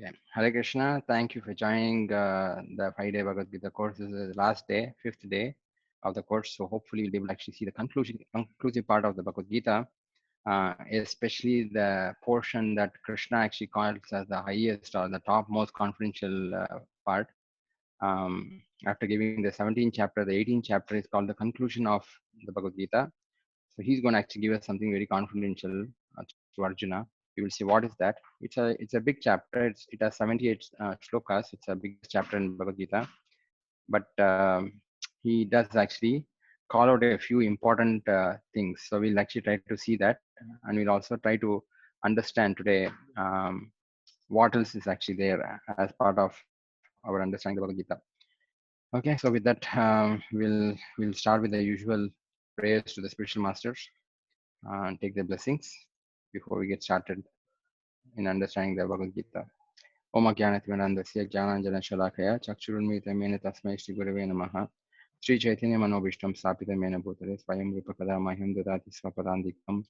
Yeah. Hare Krishna, thank you for joining the 5-day Bhagavad Gita course. This is the last day, fifth day of the course. So hopefully you'll be able to actually see the conclusive part of the Bhagavad Gita, especially the portion that Krishna actually calls as the highest or the top most confidential part. After giving the 17th chapter, the 18th chapter is called the conclusion of the Bhagavad Gita. So he's going to actually give us something very confidential to Arjuna. You will see what is that. It's a big chapter. It has 78 shlokas. It's a big chapter in Bhagavad Gita. But he does actually call out a few important things. So we'll actually try to see that, and we'll also try to understand today what else is actually there as part of our understanding the Bhagavad Gita. Okay, so with that, we'll start with the usual prayers to the spiritual masters and take their blessings before we get started in understanding the Bhagavad Gita. Om Ajnanatimirandasya Jnananjana Chakshurunmita Mena Tasmai Shri Gurave Namaha Shri Chaitanya Manobishtam Sapita Mena Bhutale Swayam Rupa Kada Mahim Dadati Swapadandikam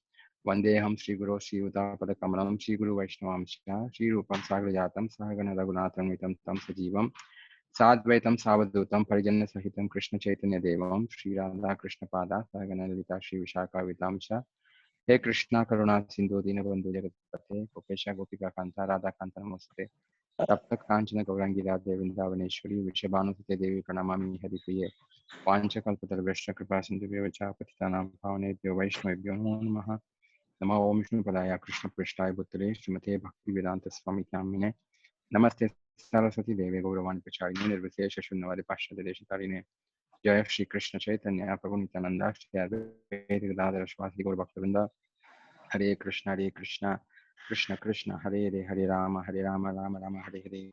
Vandeham Shri Guru Shri Uttapada Kamalam Shri Guru Vaishnavamsha Shri Rupam Sagrajatam Sahagana Raghunatham Vitam Tam Sajivam Sadvaitam Savadutam Parijana Sahitam Krishna Chaitanya Devam Shri Radha Krishna Pada Sahagana Lita Shri Vishaka Vitamsha He Krishna Karuna Sindhu Dinabandhu Jagatpate Gopesha Gopika Kanta Radha Kanta Namaste Tapta Kanchana Gaurangi Radhe Vrindavaneshwari Vishabhanusute Devi Pranamami Haripriye Panchakalpatar Vishna Kripa Sindhu Vyacha Patitanam Bhavane Vaishnavibhyo Namo Namaha Namo Om Vishnu Padaya Krishna Prishtaya Bhuttale Srimate Bhakti Vedanta Swami Namine Namaste Saraswati Devi Gauravani Pacharine Nirvisesha Shunnavadi Pashtadesha Tarine Jaya Shri Krishna Chaitanya Prabhu Nityananda Shri Advaita Gadadhara Shivasi Gaur Bhaktavinda Hare Krishna Krishna Krishna Hare Hare Hare Rama Rama Rama Hare Hare.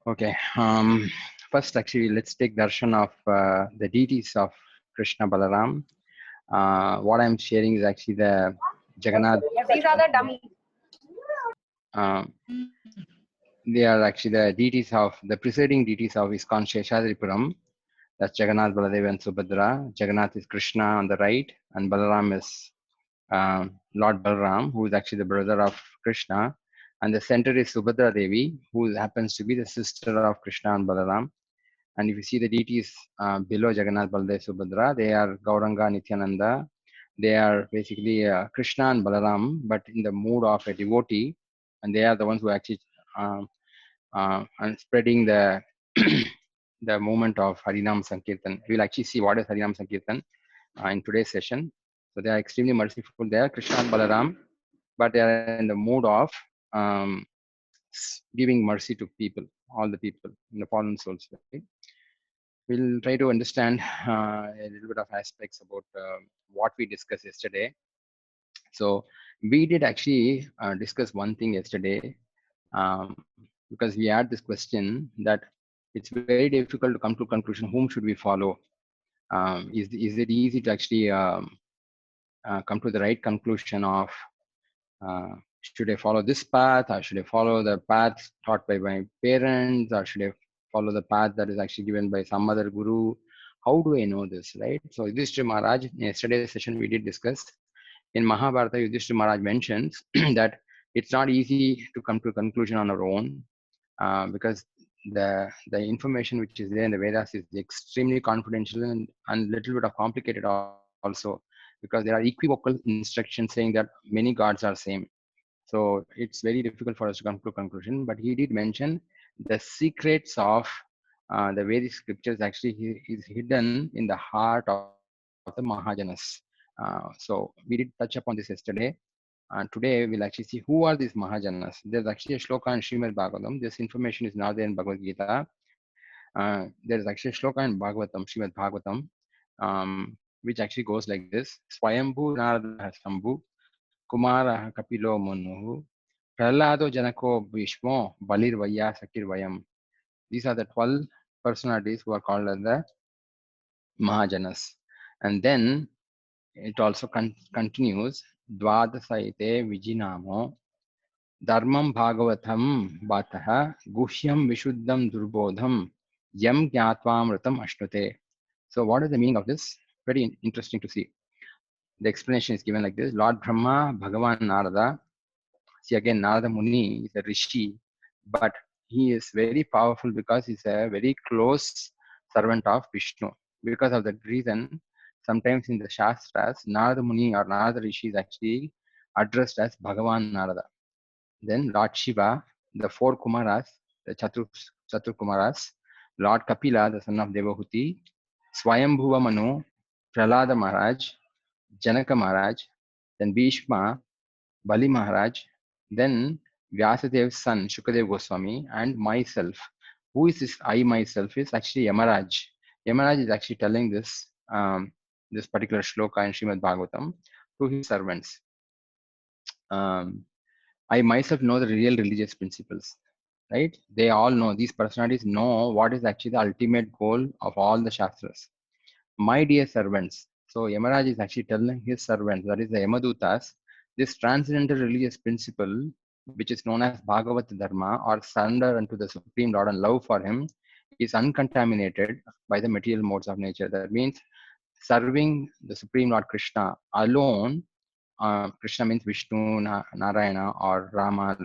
Okay, first actually let's take darshan of the deities of Krishna Balaram. What I'm sharing is actually the Jagannath. These are the dummies. They are actually the deities of the preceding deities of ISKCON Sheshadripuram. That's Jagannath, Baladeva, and Subhadra. Jagannath is Krishna on the right, and Balaram is Lord Balaram, who is actually the brother of Krishna. And the center is Subhadra Devi, who happens to be the sister of Krishna and Balaram. And if you see the deities below Jagannath, Baladev, Subhadra, they are Gauranga, Nityananda. They are basically Krishna and Balaram, but in the mood of a devotee. And they are the ones who actually and spreading the the movement of Harinam Sankirtan. We'll actually see what is Harinam Sankirtan in today's session. So they are extremely merciful. They are Krishna and Balaram, but they are in the mood of um, giving mercy to people, all the people, the fallen souls. Right? We'll try to understand a little bit of aspects about what we discussed yesterday. So we did actually discuss one thing yesterday because we had this question that it's very difficult to come to conclusion whom should we follow. Is it easy to actually come to the right conclusion of should I follow this path, or should I follow the path taught by my parents, or should I follow the path that is actually given by some other guru? How do I know this, right? So Yudhishthira Maharaj, in yesterday's session we did discuss, in Mahabharata, Yudhishthira Maharaj mentions that it's not easy to come to a conclusion on our own because the information which is there in the Vedas is extremely confidential and little bit of complicated also, because there are equivocal instructions saying that many gods are same. So it's very difficult for us to come to a conclusion. But he did mention the secrets of the Vedic scriptures actually is hidden in the heart of the Mahajanas. So we did touch upon this yesterday. And today we'll actually see who are these Mahajanas. There's actually a shloka in Srimad Bhagavatam. This information is not there in Bhagavad Gita. There is actually a shloka in Bhagavatam, Srimad Bhagavatam, which actually goes like this: Swayambhu Narada Sambhu Kumara Kapilo Manu Prahlado Janako Bhishmo Balir Vaya Sakir Vayam. These are the 12 personalities who are called as the Mahajanas. And then it also continues Dvadasaite Vijinamo Dharmam Bhagavatam Bataha Guhyam Vishuddham Durbodham Yam Gyatvam Ratam Ashnute. So what is the meaning of this? Very interesting to see. The explanation is given like this: Lord Brahma, Bhagavan Narada. See again, Narada Muni is a rishi, but he is very powerful because he's a very close servant of Vishnu. Because of that reason, sometimes in the Shastras, Narada Muni or Narada Rishi is actually addressed as Bhagavan Narada. Then Lord Shiva, the four Kumaras, the Chatur Kumaras, Lord Kapila, the son of Devahuti, Swayambhuva Manu, Prahlada Maharaj, Janaka Maharaj, then Bhishma, Bali Maharaj, then Vyasadev's son, Shukadev Goswami, and myself. Who is this I myself is actually Yamaraj. Yamaraj is actually telling this particular shloka in Srimad Bhagavatam to his servants. I myself know the real religious principles, right? They all know, these personalities know what is actually the ultimate goal of all the Shastras. My dear servants, so Yamaraj is actually telling his servants, that is the Yamadutas, this transcendental religious principle, which is known as Bhagavat Dharma or surrender unto the Supreme Lord and love for Him, is uncontaminated by the material modes of nature. That means serving the Supreme Lord Krishna alone. Krishna means Vishnu, Narayana, or Rama,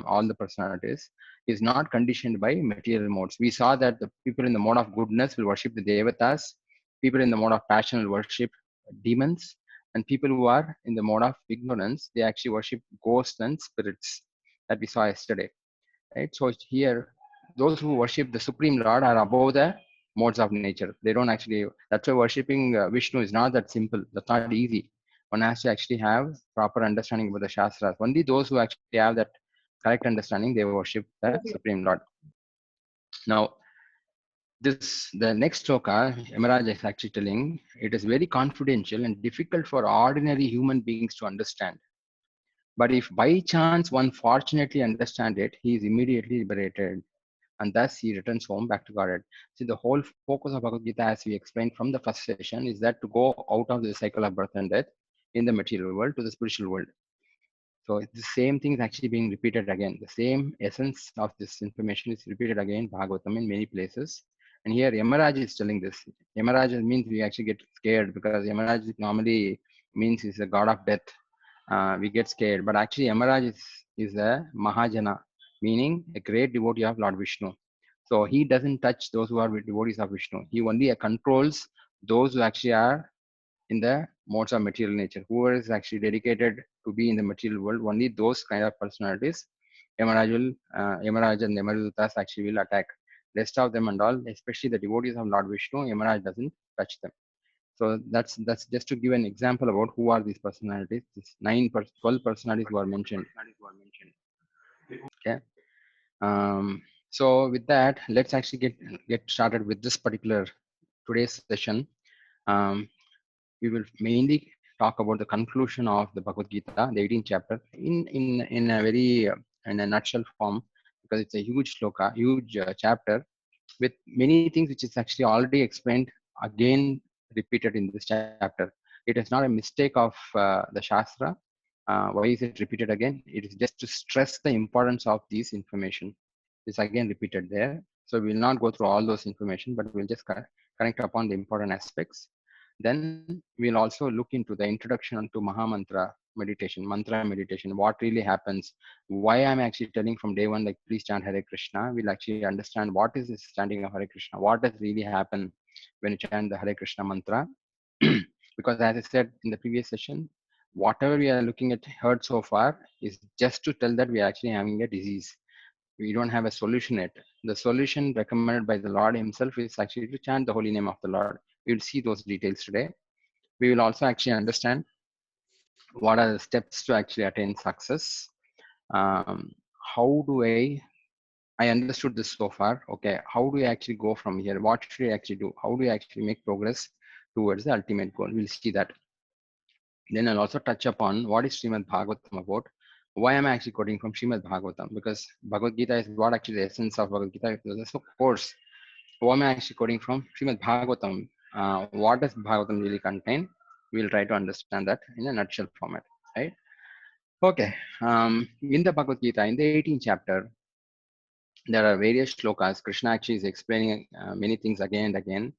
all the personalities, is not conditioned by material modes. We saw that the people in the mode of goodness will worship the Devatas, people in the mode of passion will worship demons, and people who are in the mode of ignorance, they actually worship ghosts and spirits that we saw yesterday. Right? So here, those who worship the Supreme Lord are above the modes of nature. They don't actually, that's why worshipping Vishnu is not that simple. That's not easy. One has to actually have proper understanding about the Shastras. Only those who actually have that correct understanding, they worship the Supreme Lord. Now, the next sloka, Yamaraj is actually telling, it is very confidential and difficult for ordinary human beings to understand. But if by chance one fortunately understand it, he is immediately liberated, and thus he returns home back to Godhead. See, the whole focus of Bhagavad Gita, as we explained from the first session, is that to go out of the cycle of birth and death in the material world to the spiritual world. So the same thing is actually being repeated again. The same essence of this information is repeated again Bhagavatam in many places. And here Yamaraj is telling this. Yamaraj means we actually get scared because Yamaraj normally means he's a god of death. We get scared, but actually Yamaraj is a Mahajana, meaning a great devotee of Lord Vishnu. So he doesn't touch those who are devotees of Vishnu. He only controls those who actually are in the modes of material nature. Whoever is actually dedicated to be in the material world, only those kind of personalities, Yamaraj and Yamadutas actually will attack. Rest of them and all, especially the devotees of Lord Vishnu, Yamaraj doesn't touch them. So that's just to give an example about who are these personalities. These 12 personalities who are mentioned. Okay. So with that, let's actually get started with this particular today's session. We will mainly talk about the conclusion of the Bhagavad Gita, the 18th chapter, in a very in a nutshell form, because it's a huge shloka, huge chapter with many things which is actually already explained again repeated in this chapter. It is not a mistake of the Shastra. Why is it repeated again? It is just to stress the importance of these information. It's again repeated there. So we will not go through all those information, but we'll just connect upon the important aspects. Then we'll also look into the introduction to Mahamantra meditation, mantra meditation, what really happens, why I'm actually telling from day one, like please chant Hare Krishna. We'll actually understand what is this chanting of Hare Krishna, what does really happen when you chant the Hare Krishna mantra. Because as I said in the previous session, whatever we are looking at heard so far is just to tell that we are actually having a disease. We don't have a solution yet. The solution recommended by the Lord himself is actually to chant the holy name of the Lord. We will see those details today. We will also actually understand what are the steps to actually attain success. How do I understood this so far. Okay, how do I actually go from here? What should I actually do? How do I actually make progress towards the ultimate goal? We'll see that. Then I'll also touch upon what is Srimad Bhagavatam about. Why am I actually quoting from Srimad Bhagavatam? Because Bhagavad Gita is what actually the essence of Bhagavad Gita is. Of course, why am I actually quoting from Srimad Bhagavatam? What does Bhagavatam really contain? We'll try to understand that in a nutshell format, right? Okay. In the Bhagavad Gita, in the 18th chapter, there are various shlokas. Krishna actually is explaining many things again and again.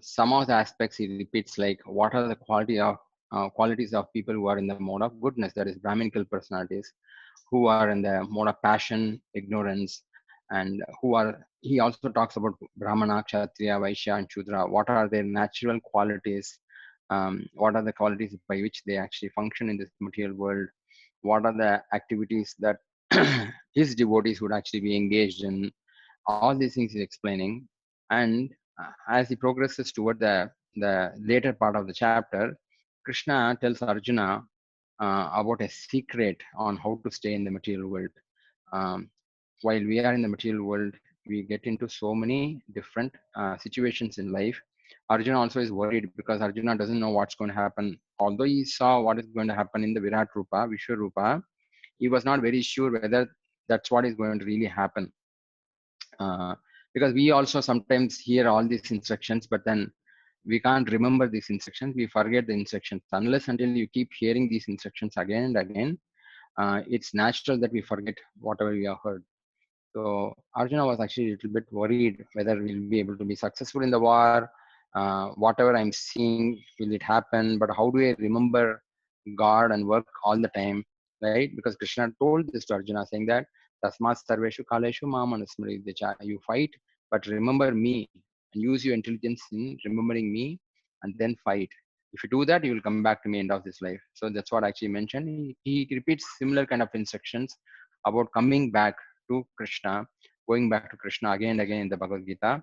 Some of the aspects he repeats, like what are the quality of qualities of people who are in the mode of goodness, that is Brahminical personalities, who are in the mode of passion, ignorance, and who are, he also talks about Brahmana, Kshatriya, Vaishya, and Shudra. What are their natural qualities? What are the qualities by which they actually function in this material world? What are the activities that his devotees would actually be engaged in? All these things he's explaining. And as he progresses toward the later part of the chapter, Krishna tells Arjuna about a secret on how to stay in the material world. Um, while we are in the material world, we get into so many different situations in life. Arjuna also is worried because Arjuna doesn't know what's going to happen. Although he saw what is going to happen in the Virat Rupa, Vishwarupa, he was not very sure whether that's what is going to really happen. Uh, because we also sometimes hear all these instructions, but then we can't remember these instructions. We forget the instructions. Unless until you keep hearing these instructions again and again, it's natural that we forget whatever we have heard. So Arjuna was actually a little bit worried whether we'll be able to be successful in the war. Whatever I'm seeing, will it happen? But how do I remember God and work all the time, right? Because Krishna told this to Arjuna, saying that Tasmat Sarveshu Kaleshu Mamanusmriti. You fight, but remember me and use your intelligence in remembering me, and then fight. If you do that, you will come back to me end of this life. So that's what I actually mentioned. He repeats similar kind of instructions about coming back to Krishna, going back to Krishna again and again in the Bhagavad Gita.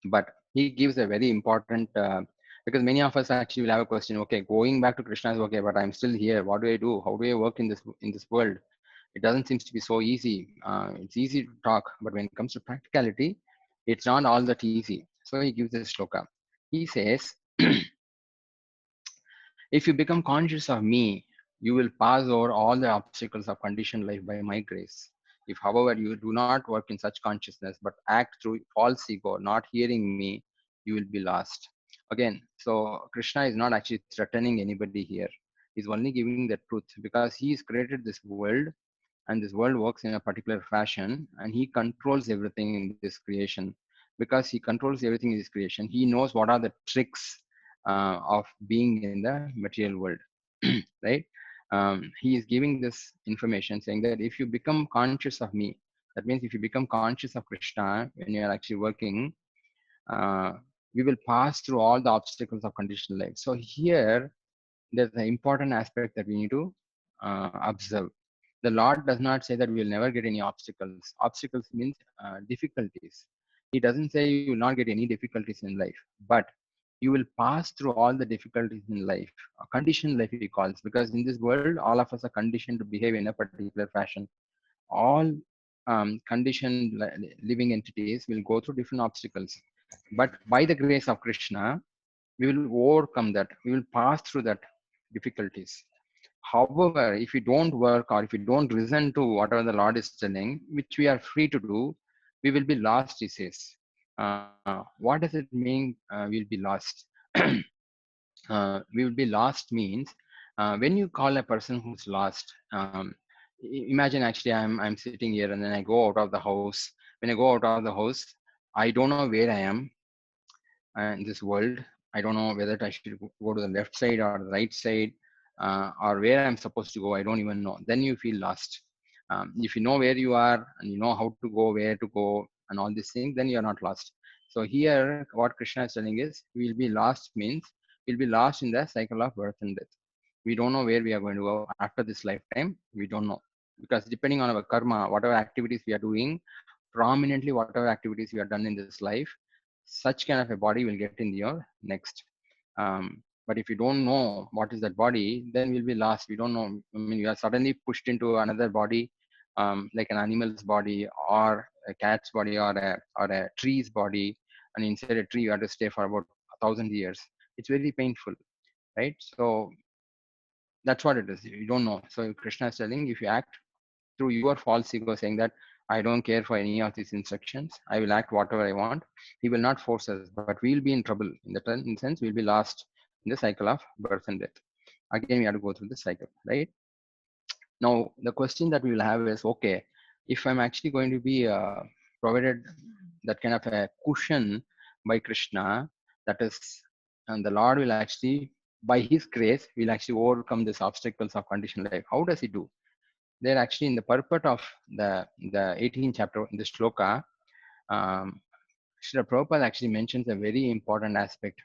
But he gives a very important, because many of us actually will have a question. Okay, going back to Krishna is okay, but I'm still here. What do I do? How do I work in this world? It doesn't seem to be so easy. It's easy to talk, but when it comes to practicality, it's not all that easy. So he gives this shloka. He says, if you become conscious of me, you will pass over all the obstacles of conditioned life by my grace. If, however, you do not work in such consciousness, but act through false ego, not hearing me, you will be lost. Again, so Krishna is not actually threatening anybody here. He's only giving the truth because he's created this world, and this world works in a particular fashion, and he controls everything in this creation. Because he controls everything in this creation, he knows what are the tricks of being in the material world. Right. He is giving this information saying that if you become conscious of me, that means if you become conscious of Krishna when you are actually working, uh, we will pass through all the obstacles of conditional life. So here there's an important aspect that we need to observe. The Lord does not say that we will never get any obstacles. Obstacles means difficulties. He doesn't say you will not get any difficulties in life, but you will pass through all the difficulties in life. A conditioned life, he calls, because in this world, all of us are conditioned to behave in a particular fashion. All conditioned living entities will go through different obstacles. But by the grace of Krishna, we will overcome that. We will pass through that difficulties. However, if you don't work or if you don't listen to whatever the Lord is telling, which we are free to do, we will be lost, he says. What does it mean we'll be lost? We will be lost means when you call a person who's lost, imagine actually I'm sitting here and then I go out of the house. When I go out of the house, I don't know where I am in this world. I don't know whether I should go to the left side or the right side, or where I'm supposed to go. I don't even know. Then you feel lost. If you know where you are and you know how to go, where to go, and all these things, then you're not lost. So here, what Krishna is telling is, we'll be lost means we'll be lost in the cycle of birth and death. We don't know where we are going to go after this lifetime. We don't know, because depending on our karma, whatever activities we are doing, prominently whatever activities we have done in this life, such kind of a body will get in your next. But if you don't know what is that body, then we'll be lost. We don't know. I mean, you are suddenly pushed into another body, like an animal's body or a cat's body or a tree's body, and inside a tree you have to stay for about 1,000 years. It's very painful, right? So that's what it is. You don't know. So Krishna is telling, if you act through your false ego, saying that I don't care for any of these instructions, I will act whatever I want, he will not force us, but we'll be in trouble. In the sense, we'll be lost in the cycle of birth and death. Again, we have to go through the cycle, right? Now, the question that we will have is, okay, if I'm actually going to be provided that kind of a cushion by Krishna, that is, and the Lord will actually by his grace, we'll actually overcome these obstacles of conditioned life. How does he do? They're actually in the purport of the 18th chapter in the shloka. Um, Srila Prabhupada actually mentions a very important aspect.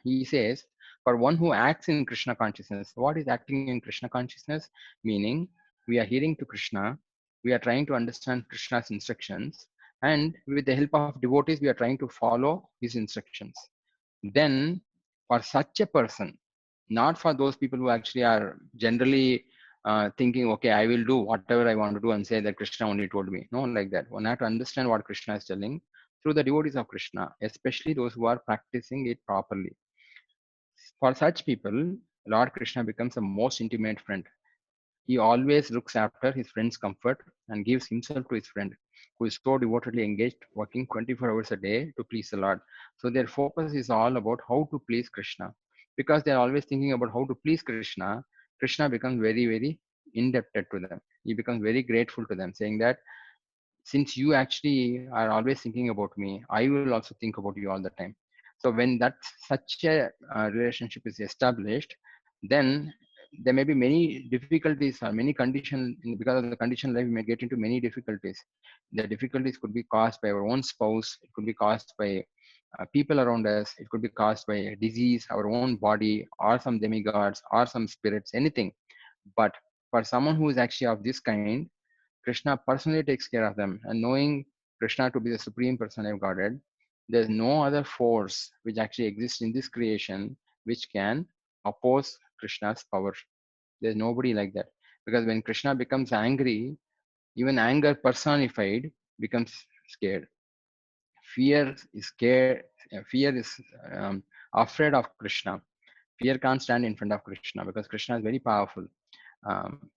He says, for one who acts in Krishna consciousness, what is acting in Krishna consciousness? Meaning, we are hearing to Krishna, we are trying to understand Krishna's instructions, and with the help of devotees, we are trying to follow his instructions. Then, for such a person, not for those people who actually are generally thinking, okay, I will do whatever I want to do and say that Krishna only told me. No, like that. One have to understand what Krishna is telling through the devotees of Krishna, especially those who are practicing it properly. For such people, Lord Krishna becomes a most intimate friend. He always looks after his friend's comfort and gives himself to his friend, who is so devotedly engaged, working 24 hours a day to please the Lord. So their focus is all about how to please Krishna. Because they are always thinking about how to please Krishna, Krishna becomes very, very indebted to them. He becomes very grateful to them, saying that since you actually are always thinking about me, I will also think about you all the time. So when that such a relationship is established, then there may be many difficulties or many conditions. Because of the condition life, we may get into many difficulties. The difficulties could be caused by our own spouse, it could be caused by people around us, it could be caused by a disease, our own body, or some demigods, or some spirits, anything. But for someone who is actually of this kind, Krishna personally takes care of them. And knowing Krishna to be the supreme personality of Godhead, there's no other force which actually exists in this creation which can oppose Krishna's power. There's nobody like that. Because when Krishna becomes angry, even anger personified becomes scared. Fear is scared. Fear is afraid of Krishna. Fear can't stand in front of Krishna because Krishna is very powerful.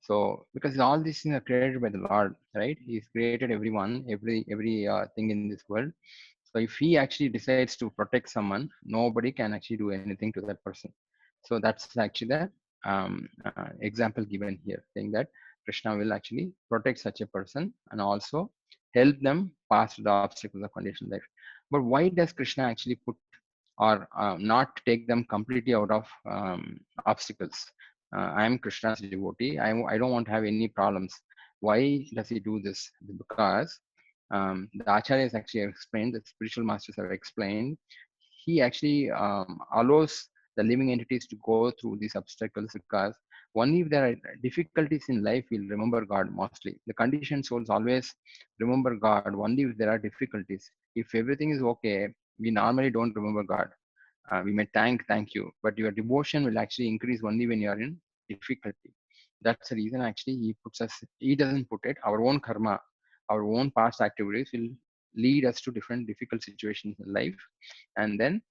So because all these things are created by the Lord, right? He's created everyone, every thing in this world. So if he actually decides to protect someone, nobody can actually do anything to that person. So that's actually the example given here, saying that Krishna will actually protect such a person and also help them pass through the obstacles of conditioned life. But why does Krishna actually put or not take them completely out of obstacles? I am Krishna's devotee. I don't want to have any problems. Why does he do this? Because the acharyas actually explained, the spiritual masters have explained, he actually allows the living entities to go through these obstacles because only if there are difficulties in life, we'll remember God mostly. The conditioned souls always remember God only if there are difficulties. If everything is okay, we normally don't remember God. We may thank you, but your devotion will actually increase only when you are in difficulty. That's the reason actually he doesn't put it, our own karma, our own past activities will lead us to different difficult situations in life. And then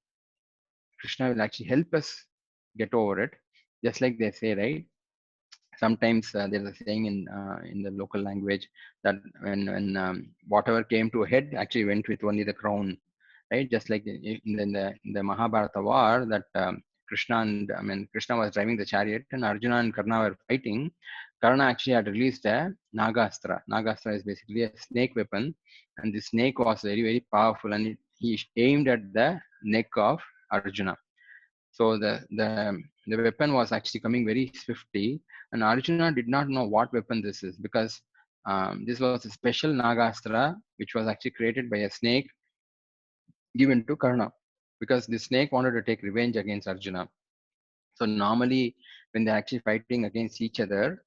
Krishna will actually help us get over it. Just like they say, right? Sometimes there's a saying in the local language that when whatever came to a head actually went with only the crown, right? Just like in the Mahabharata war that Krishna was driving the chariot and Arjuna and Karna were fighting. Karna actually had released a Nagastra. Nagastra is basically a snake weapon, and the snake was very, very powerful, and he aimed at the neck of Arjuna. So the weapon was actually coming very swiftly, and Arjuna did not know what weapon this is because this was a special Nagastra which was actually created by a snake given to Karna because the snake wanted to take revenge against Arjuna. So normally when they're actually fighting against each other,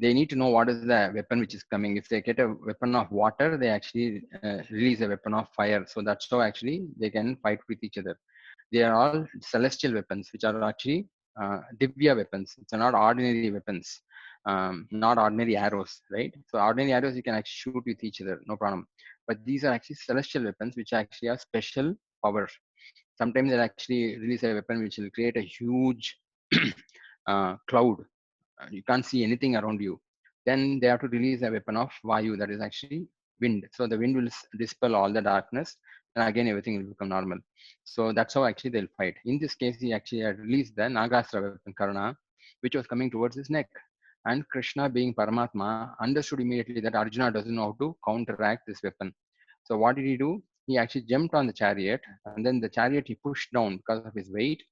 they need to know what is the weapon which is coming. If they get a weapon of water, they actually release a weapon of fire. So that's how actually they can fight with each other. They are all celestial weapons, which are actually divya weapons. It's not ordinary weapons, not ordinary arrows, right? So ordinary arrows you can actually shoot with each other, no problem. But these are actually celestial weapons, which actually have special power. Sometimes they'll actually release a weapon which will create a huge cloud. You can't see anything around you. Then they have to release a weapon of Vayu, that is actually wind. So the wind will dispel all the darkness, and again everything will become normal. So that's how actually they'll fight. In this case, he actually had released the Nagastra weapon Karna, which was coming towards his neck. And Krishna, being Paramatma, understood immediately that Arjuna doesn't know how to counteract this weapon. So what did he do? He actually jumped on the chariot, and then the chariot he pushed down because of his weight.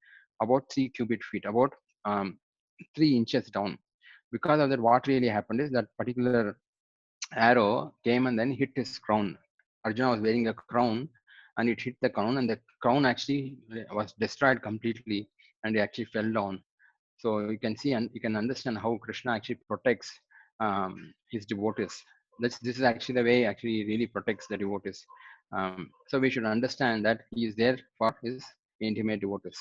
about 3 cubic feet, about um, 3 inches down. Because of that, what really happened is that particular arrow came and then hit his crown. Arjuna was wearing a crown and it hit the crown, and the crown actually was destroyed completely and he actually fell down. So you can see and you can understand how Krishna actually protects his devotees. This is actually the way actually he really protects the devotees. So we should understand that he is there for his intimate devotees.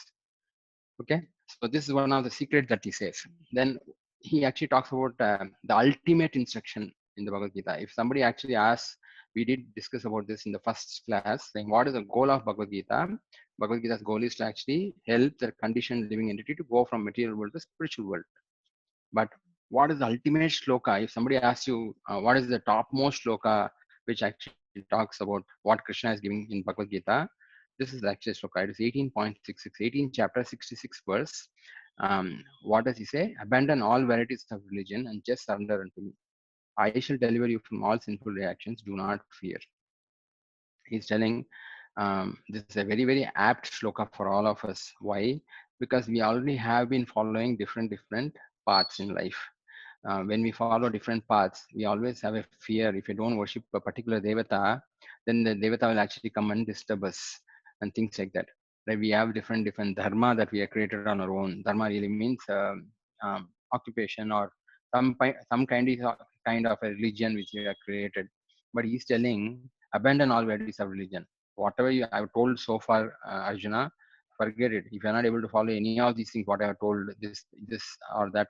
Okay, so this is one of the secrets that he says. Then he actually talks about the ultimate instruction in the Bhagavad Gita. If somebody actually asks, we did discuss about this in the first class, saying what is the goal of Bhagavad Gita? Bhagavad Gita's goal is to actually help the conditioned living entity to go from material world to spiritual world. But what is the ultimate shloka? If somebody asks you, what is the topmost shloka which actually talks about what Krishna is giving in Bhagavad Gita, this is actually shloka. It is 18.66, 18 chapter, 66 verse. What does he say? Abandon all varieties of religion and just surrender unto me. I shall deliver you from all sinful reactions. Do not fear. He's telling this is a very, very apt shloka for all of us. Why? Because we already have been following different paths in life. When we follow different paths, we always have a fear. If you don't worship a particular devata, then the devata will actually come and disturb us and things like that. Like we have different dharma that we have created on our own. Dharma really means occupation or some kind of a religion which we have created. But he's telling abandon all varieties of religion. Whatever you have told so far, Arjuna, forget it. If you are not able to follow any of these things, what I have told, this or that,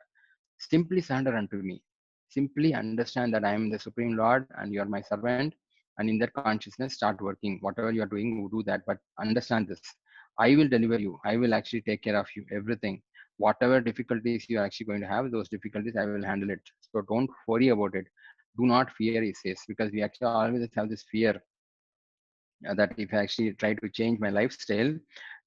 simply surrender unto me. Simply understand that I am the Supreme Lord and you are my servant. And in that consciousness, start working. Whatever you are doing, do that. But understand this. I will deliver you. I will actually take care of you. Everything. Whatever difficulties you are actually going to have, those difficulties, I will handle it. So don't worry about it. Do not fear, he says, because we actually always have this fear that if I actually try to change my lifestyle,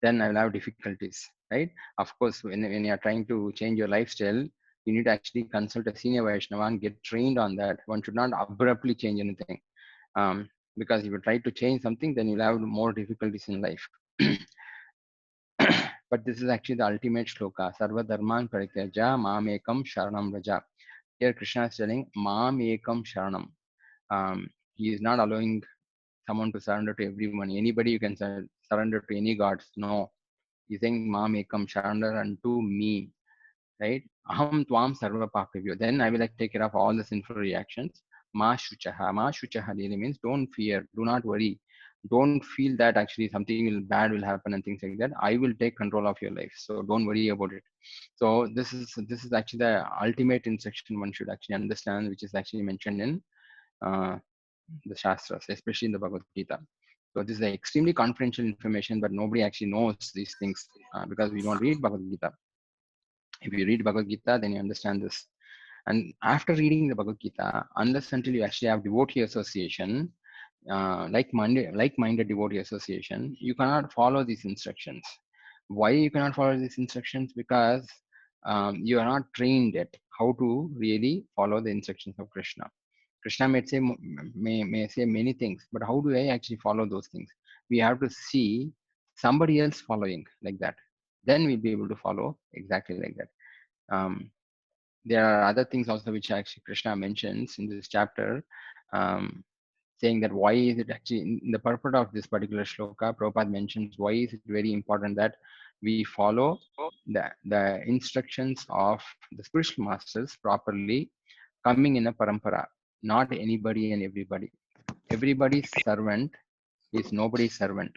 then I will have difficulties, right? Of course, when you are trying to change your lifestyle, you need to actually consult a senior Vaishnava and get trained on that. One should not abruptly change anything. Because if you try to change something, then you'll have more difficulties in life. But this is actually the ultimate shloka. Sarva dharman parityaja mam ekam sharanam raja. Here Krishna is telling mam ekam sharanam. He is not allowing someone to surrender to everyone. Anybody you can surrender to any gods. No. He's saying mam ekam, surrender unto me. Right? Aham tvam sarva papavyo. Then I will like take care of all the sinful reactions. Ma shuchaha. Ma shuchaha really means don't fear, do not worry. Don't feel that actually something bad will happen and things like that. I will take control of your life. So don't worry about it. So this is actually the ultimate instruction one should actually understand, which is actually mentioned in uh, the Shastras, especially in the Bhagavad Gita. So this is extremely confidential information, but nobody actually knows these things because we don't read Bhagavad Gita. If you read Bhagavad Gita, then you understand this. And after reading the Bhagavad Gita, unless until you actually have devotee association, like-minded devotee association, you cannot follow these instructions. Why you cannot follow these instructions? Because you are not trained yet how to really follow the instructions of Krishna. Krishna may say many things, but how do I actually follow those things? We have to see somebody else following like that. Then we'll be able to follow exactly like that. Um, there are other things also which actually Krishna mentions in this chapter, um, saying that why is it actually in the purport of this particular shloka, Prabhupada mentions why is it very important that we follow the instructions of the spiritual masters properly, coming in a parampara, not anybody and everybody. Everybody's servant is nobody's servant,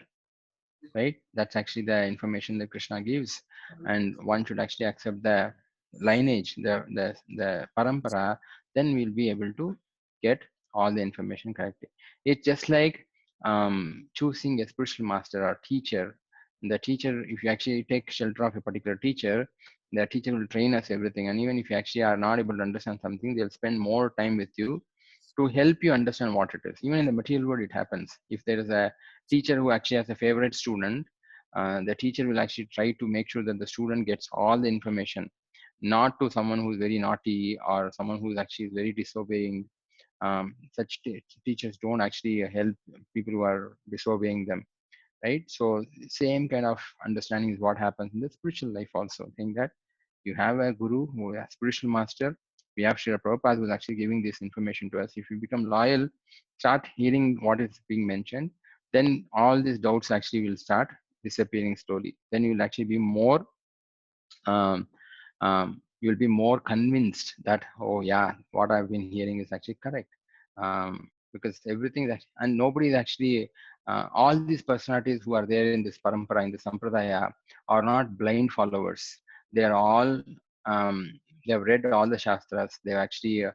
right? That's actually the information that Krishna gives, and one should actually accept the lineage, the parampara. Then we'll be able to get all the information correctly. It's just like choosing a spiritual master or teacher. The teacher, if you actually take shelter of a particular teacher, the teacher will train us everything. And even if you actually are not able to understand something, they'll spend more time with you to help you understand what it is. Even in the material world, it happens. If there is a teacher who actually has a favorite student, the teacher will actually try to make sure that the student gets all the information, not to someone who's very naughty or someone who's actually very disobeying. Such teachers don't actually help people who are disobeying them. right? So same kind of understanding is what happens in the spiritual life also. Think that you have a guru who is a spiritual master. We have Srila Prabhupada who is actually giving this information to us. If you become loyal, start hearing what is being mentioned, then all these doubts actually will start disappearing slowly. Then you will actually be more um, you'll be more convinced that, oh yeah, what I've been hearing is actually correct. Because everything that, and nobody is actually all these personalities who are there in this parampara, in the sampradaya, are not blind followers. They are all they have read all the shastras. They've actually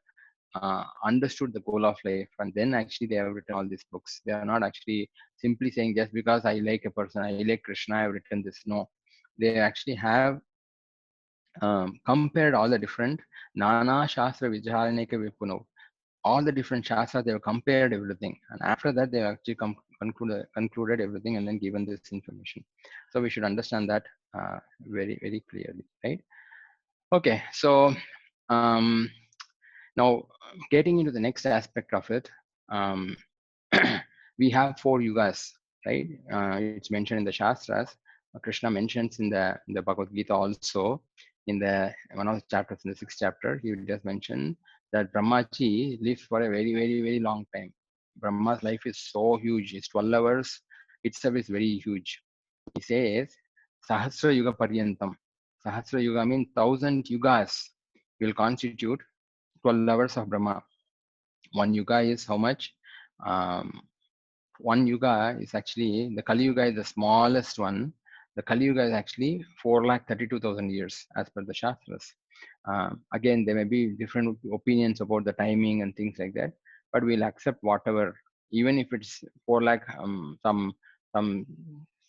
understood the goal of life, and then actually they have written all these books. They are not actually simply saying just because I like a person, I like Krishna, I've written this. No, they actually have compared all the different Nana Shastra Vijaraneka Vipuno, all the different Shastras, they have compared everything. And after that, they have actually concluded everything and then given this information. So we should understand that very, very clearly, right? Okay, so um, now getting into the next aspect of it, um, we have 4 yugas, right? It's mentioned in the Shastras. Krishna mentions in the Bhagavad Gita also, in the one of the chapters, in the 6th chapter, he just mentioned that Brahmaji lives for a very, very, very long time. Brahma's life is so huge. It's 12 hours itself is very huge. He says, Sahasra Yuga Paryantam. Sahasra Yuga means 1,000 yugas will constitute 12 hours of Brahma. One yuga is how much? Um, one yuga is actually, the Kali Yuga is the smallest one. The Kali Yuga is actually 4,32,000 years as per the Shastras. Again, there may be different opinions about the timing and things like that, but we'll accept whatever, even if it's 4 lakh, some,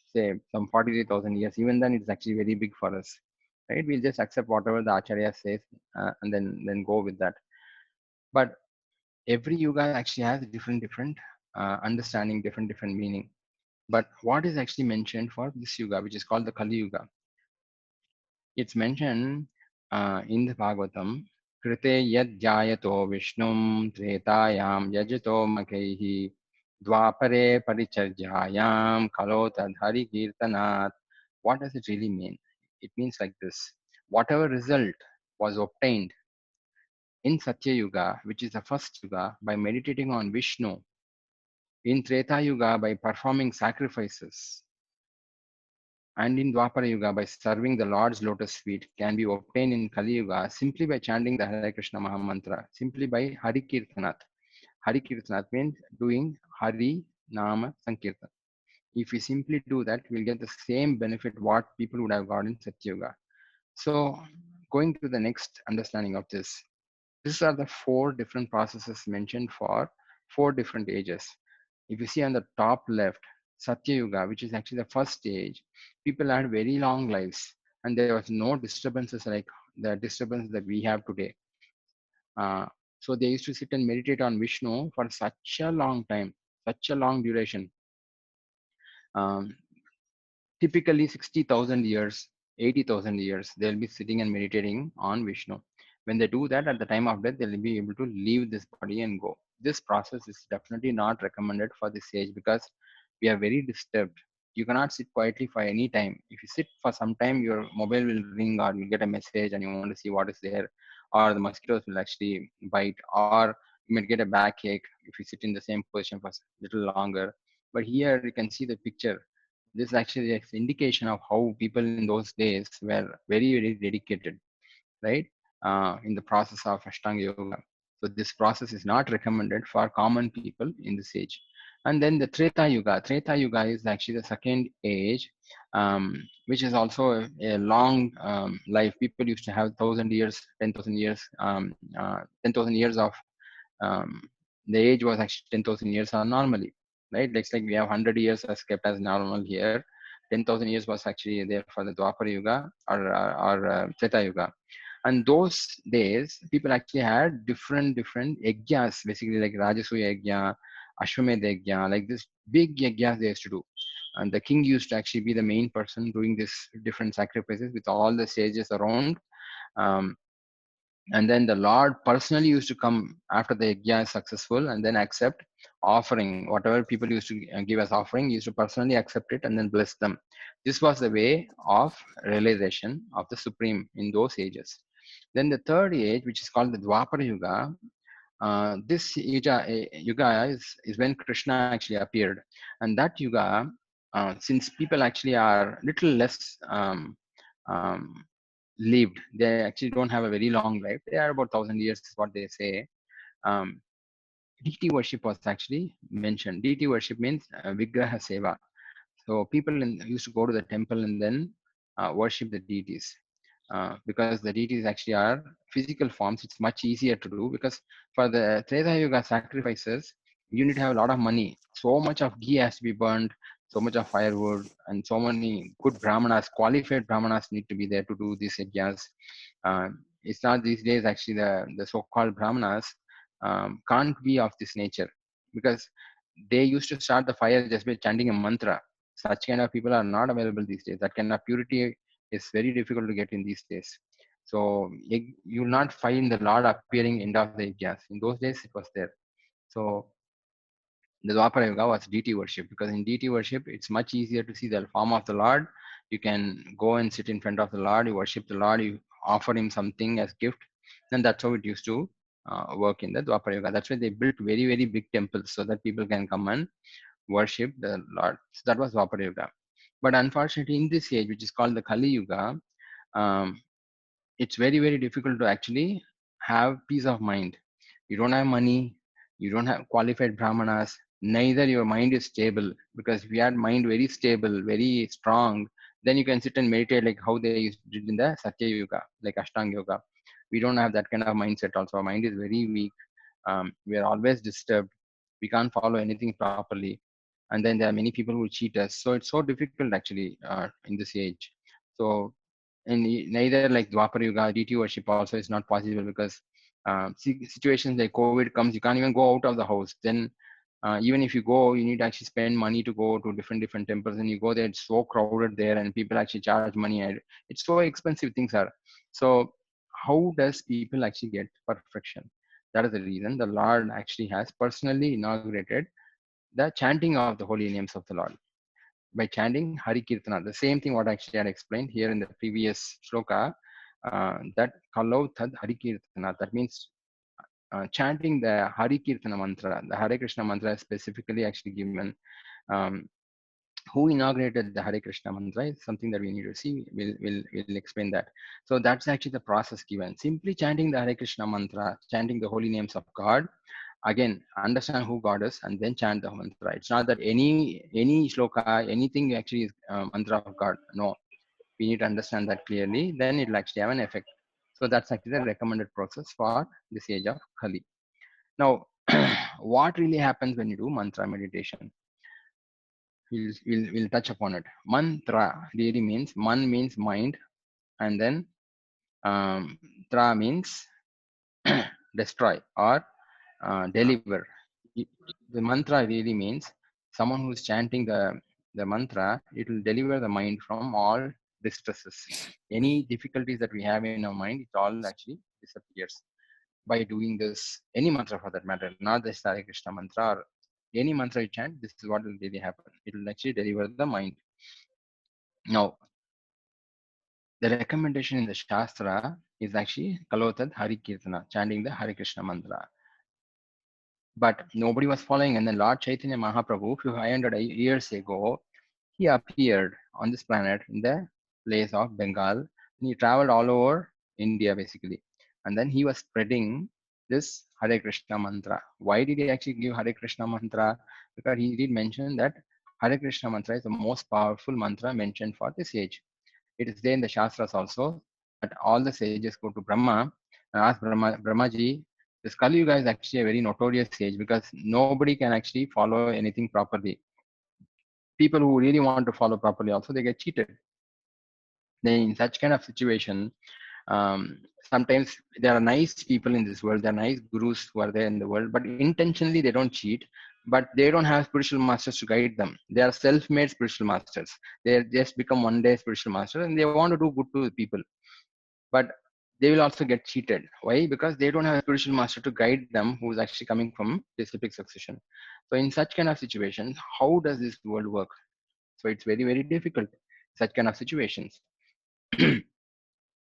say, some 43,000 years, even then it's actually very big for us, right? We'll just accept whatever the Acharya says and then go with that. But every yuga actually has different understanding, different meaning. But what is actually mentioned for this yuga, which is called the Kali Yuga? It's mentioned in the Bhagavatam, Krite yad jayato Vishnum Tretayam yajato makaihi Dwapare paricharjayam kalota dhari kirtanat. What does it really mean? It means like this. Whatever result was obtained in Satya Yuga, which is the first yuga, by meditating on Vishnu, in Treta Yuga by performing sacrifices, and in Dwapara Yuga by serving the Lord's lotus feet, can be obtained in Kali Yuga simply by chanting the Hare Krishna Mahamantra, simply by Hari Kirtanat. Hari Kirtanat means doing Hari Nama Sankirtan. If we simply do that, we'll get the same benefit what people would have got in Satya Yuga. So, going to the next understanding of this, these are the 4 different processes mentioned for 4 different ages. If you see on the top left, Satya Yuga, which is actually the first stage, people had very long lives and there was no disturbances like the disturbance that we have today. Uh, so they used to sit and meditate on Vishnu for such a long time, such a long duration. Um, Typically 60,000 years, 80,000 years, they'll be sitting and meditating on Vishnu. When they do that, at the time of death, they'll be able to leave this body and go. This process is definitely not recommended for this age because we are very disturbed. You cannot sit quietly for any time. If you sit for some time, your mobile will ring or you'll get a message and you want to see what is there, or the mosquitoes will actually bite, or you might get a backache if you sit in the same position for a little longer. But here you can see the picture. This actually is indication of how people in those days were very, very dedicated, right? In the process of Ashtanga Yoga. So this process is not recommended for common people in this age. And then the Treta Yuga. Treta Yuga is actually the second age, which is also a long life. People used to have 1,000 years, 10,000 years, 10,000 years of um, the age was actually 10,000 years normally, right? Like we have 100 years as kept as normal here. 10,000 years was actually there for the Dwapara Yuga or Treta Yuga. And those days, people actually had different yajnas, basically like Rajasuya yajna, Ashwamedha yajna, like this big yajnas they used to do. And the king used to actually be the main person doing this different sacrifices with all the sages around. Um, And then the Lord personally used to come after the yajna is successful and then accept offering. Whatever people used to give as offering, he used to personally accept it and then bless them. This was the way of realization of the Supreme in those ages. Then the third age, which is called the Dwapara Yuga, this yuga is when Krishna actually appeared. And that yuga, since people actually are little less um, lived, they actually don't have a very long life. They are about 1,000 years, is what they say. Um, deity worship was actually mentioned. Deity worship means Vigraha Seva. So people used to go to the temple and then worship the deities. Because the deities actually are physical forms, it's much easier to do, because for the Treta Yuga sacrifices, you need to have a lot of money. So much of ghee has to be burned, so much of firewood, and so many good brahmanas, qualified brahmanas need to be there to do these yajnas. It's not these days actually the so-called brahmanas can't be of this nature, because they used to start the fire just by chanting a mantra. Such kind of people are not available these days. That kind of purity is very difficult to get in these days. So you will not find the Lord appearing end of the yajnas. In those days, it was there. So the Dwapara Yuga was deity worship, because in deity worship, it's much easier to see the form of the Lord. You can go and sit in front of the Lord, you worship the Lord, you offer him something as gift, and that's how it used to work in the Dwapara Yuga. That's why they built very, very big temples so that people can come and worship the Lord. So that was Dwapara Yuga. But unfortunately, in this age, which is called the Kali Yuga, um, it's very, very difficult to actually have peace of mind. You don't have money, you don't have qualified brahmanas, neither your mind is stable. Because if you had mind very stable, very strong, then you can sit and meditate like how they used to do in the Satya Yuga, like Ashtanga Yoga. We don't have that kind of mindset also. Our mind is very weak. We are always disturbed. We can't follow anything properly. And then there are many people who cheat us. So it's so difficult actually in this age. So and neither like Dwapara Yuga, deity worship also is not possible, because situations like COVID comes, you can't even go out of the house. Then even if you go, you need to actually spend money to go to different temples, and you go there, it's so crowded there, and people actually charge money, and it's so expensive things are. So how does people actually get perfection? That is the reason the Lord actually has personally inaugurated the chanting of the holy names of the Lord by chanting Hari Kirtana. The same thing what actually I had explained here in the previous shloka, that Kalau Tad Hari Kirtana, that means chanting the Hari Kirtana mantra. The Hare Krishna mantra is specifically actually given. Um, who inaugurated the Hare Krishna mantra is something that we need to see. We'll explain that. So that's actually the process given. Simply chanting the Hare Krishna mantra, chanting the holy names of God. Again, understand who God is, and then chant the mantra. It's not that any shloka, anything actually is mantra of God. No, we need to understand that clearly. Then it'll actually have an effect. So that's actually the recommended process for this age of Kali. Now, what really happens when you do mantra meditation? We'll touch upon it. Mantra really means, man means mind, and then tra means destroy or deliver. The mantra really means someone who's chanting the mantra, it will deliver the mind from all distresses. Any difficulties that we have in our mind, it all actually disappears by doing this. Any mantra for that matter, not the Hare Krishna mantra or any mantra you chant, this is what will really happen. It will actually deliver the mind. Now, the recommendation in the Shastra is actually Kalotad Hari Kirtana, chanting the Hare Krishna mantra. But nobody was following. And then Lord Chaitanya Mahaprabhu, few 500 years ago, he appeared on this planet in the place of Bengal. And he traveled all over India basically. And then he was spreading this Hare Krishna mantra. Why did he actually give Hare Krishna mantra? Because he did mention that Hare Krishna mantra is the most powerful mantra mentioned for this age. It is there in the Shastras also that all the sages go to Brahma and ask Brahmaji, this Kali Yuga is actually a very notorious age because nobody can actually follow anything properly. People who really want to follow properly also, they get cheated. Then in such kind of situation, sometimes there are nice people in this world, there are nice gurus who are there in the world, but intentionally they don't cheat, but they don't have spiritual masters to guide them. They are self-made spiritual masters. They just become one day spiritual masters and they want to do good to the people. But they will also get cheated. Why? Because they don't have a spiritual master to guide them who is actually coming from disciplic succession. So in such kind of situations, how does this world work? So it's very, very difficult, such kind of situations.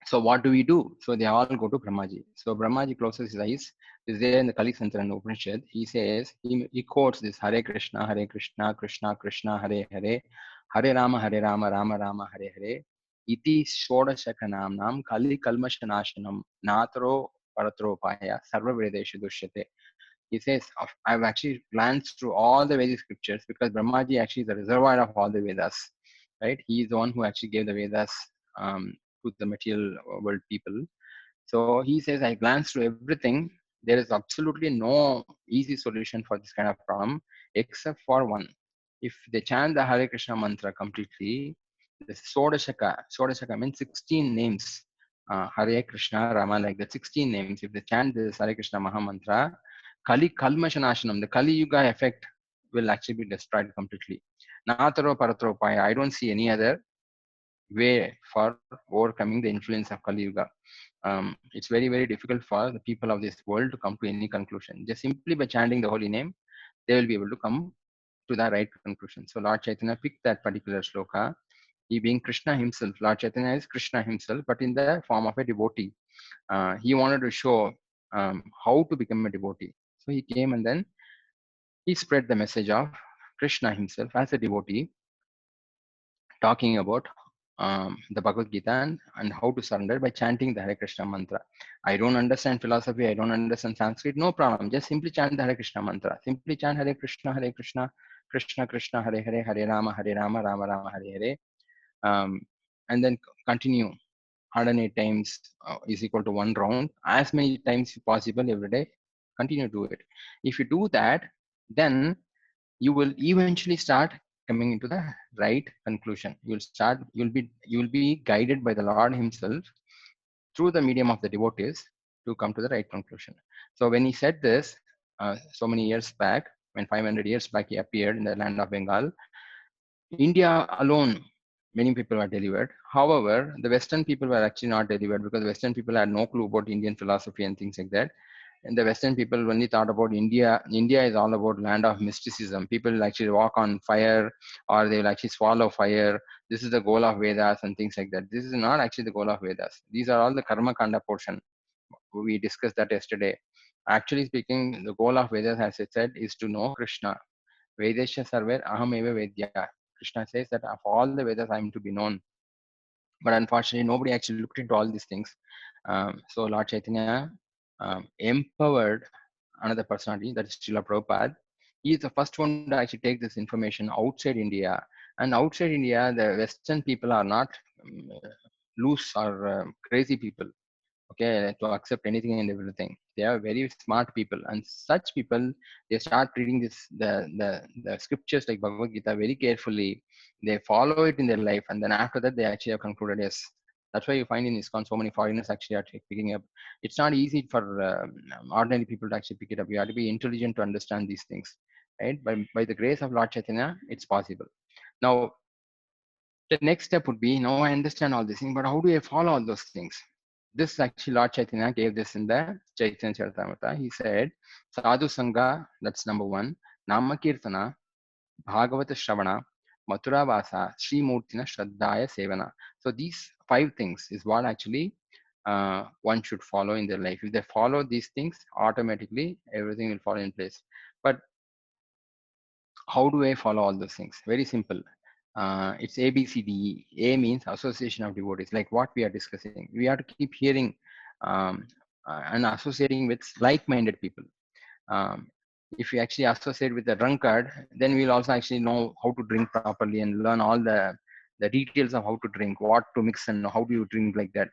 So what do we do? So they all go to Brahmaji. So Brahmaji closes his eyes, is there in the Kali Santaran Upanishad. He says, he quotes this Hare Krishna, Krishna Krishna, Hare Hare, Hare Rama, Rama Rama, Hare Hare. Iti Shodashakanam Kali Kalmashanashanam Natro Paratropaya Sarva Vedeshu Dushyate. He says, I've actually glanced through all the Vedic scriptures because Brahmaji actually is the reservoir of all the Vedas, right? He is the one who actually gave the Vedas to the material world people. So he says, I glanced through everything. There is absolutely no easy solution for this kind of problem except for one. If they chant the Hare Krishna mantra completely, the Sodashaka means 16 names. Hare Krishna, Rama, like that, 16 names. If they chant this Hare Krishna Maha Mantra, Kali Kalmashanashanam, the Kali Yuga effect will actually be destroyed completely. Nataro Paratropaya, I don't see any other way for overcoming the influence of Kali Yuga. It's very, very difficult for the people of this world to come to any conclusion. Just simply by chanting the holy name, they will be able to come to the right conclusion. So Lord Chaitanya picked that particular shloka. He being Krishna himself, Lord Chaitanya is Krishna himself, but in the form of a devotee. He wanted to show how to become a devotee. So he came and then he spread the message of Krishna himself as a devotee, talking about the Bhagavad Gita and how to surrender by chanting the Hare Krishna mantra. I don't understand philosophy, I don't understand Sanskrit, no problem. Just simply chant the Hare Krishna mantra. Simply chant Hare Krishna, Krishna Krishna, Hare Hare, Hare Rama, Rama Rama, Hare Hare. Um, and then continue 108 times is equal to one round. As many times possible every day, continue to do it. If you do that, then you will eventually start coming into the right conclusion. You'll be guided by the Lord himself through the medium of the devotees to come to the right conclusion. So when he said this so many years back, when 500 years back he appeared in the land of Bengal, India alone, many people were delivered. However, the Western people were actually not delivered because Western people had no clue about Indian philosophy and things like that. And the Western people only thought about India. India is all about land of mysticism. People will actually walk on fire, or they will actually swallow fire. This is the goal of Vedas and things like that. This is not actually the goal of Vedas. These are all the karma kanda portion. We discussed that yesterday. Actually speaking, the goal of Vedas, as I said, is to know Krishna. Vedesha sarver aham eva vedya. Krishna says that of all the Vedas I am to be known. But unfortunately, nobody actually looked into all these things. So Lord Chaitanya empowered another personality, that is Srila Prabhupada. He is the first one to actually take this information outside India. And outside India, the Western people are not loose or crazy people, okay, to accept anything and everything. They are very smart people, and such people, they start reading the scriptures like Bhagavad Gita very carefully. They follow it in their life, and then after that they actually have concluded, yes. That's why you find in ISKCON so many foreigners actually are picking up. It's not easy for ordinary people to actually pick it up. You have to be intelligent to understand these things, right? By the grace of Lord Chaitanya, it's possible. Now the next step would be, now I understand all these things, but how do I follow all those things? This actually Lord Chaitanya gave this in the Chaitanya Charitamrita. He said, Sadhu Sangha, that's number one, Nama Kirtana, Bhagavata Shravana, Mathura Vasa, Sri Murtina Shraddhaya Sevana. So these five things is what actually one should follow in their life. If they follow these things, automatically everything will fall in place. But how do I follow all those things? Very simple. It's A, B, C, D, E. A means association of devotees, like what we are discussing. We have to keep hearing and associating with like-minded people. Um, if we actually associate with a drunkard, then we'll also actually know how to drink properly and learn all the details of how to drink, what to mix, and how do you drink like that.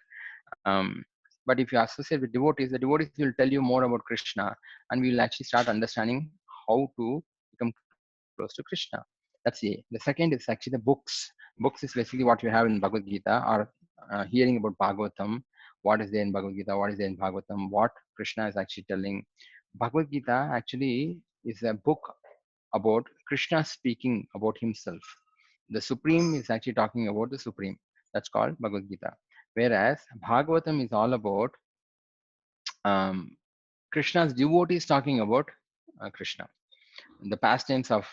Um, but if you associate with devotees, the devotees will tell you more about Krishna, and we will actually start understanding how to become close to Krishna. That's A. The second is actually the books. Books is basically what you have in Bhagavad Gita, or hearing about Bhagavatam. What is there in Bhagavad Gita? What is there in Bhagavatam? What Krishna is actually telling. Bhagavad Gita actually is a book about Krishna speaking about himself. The Supreme is actually talking about the Supreme. That's called Bhagavad Gita. Whereas Bhagavatam is all about um, Krishna's devotees talking about Krishna, the pastimes of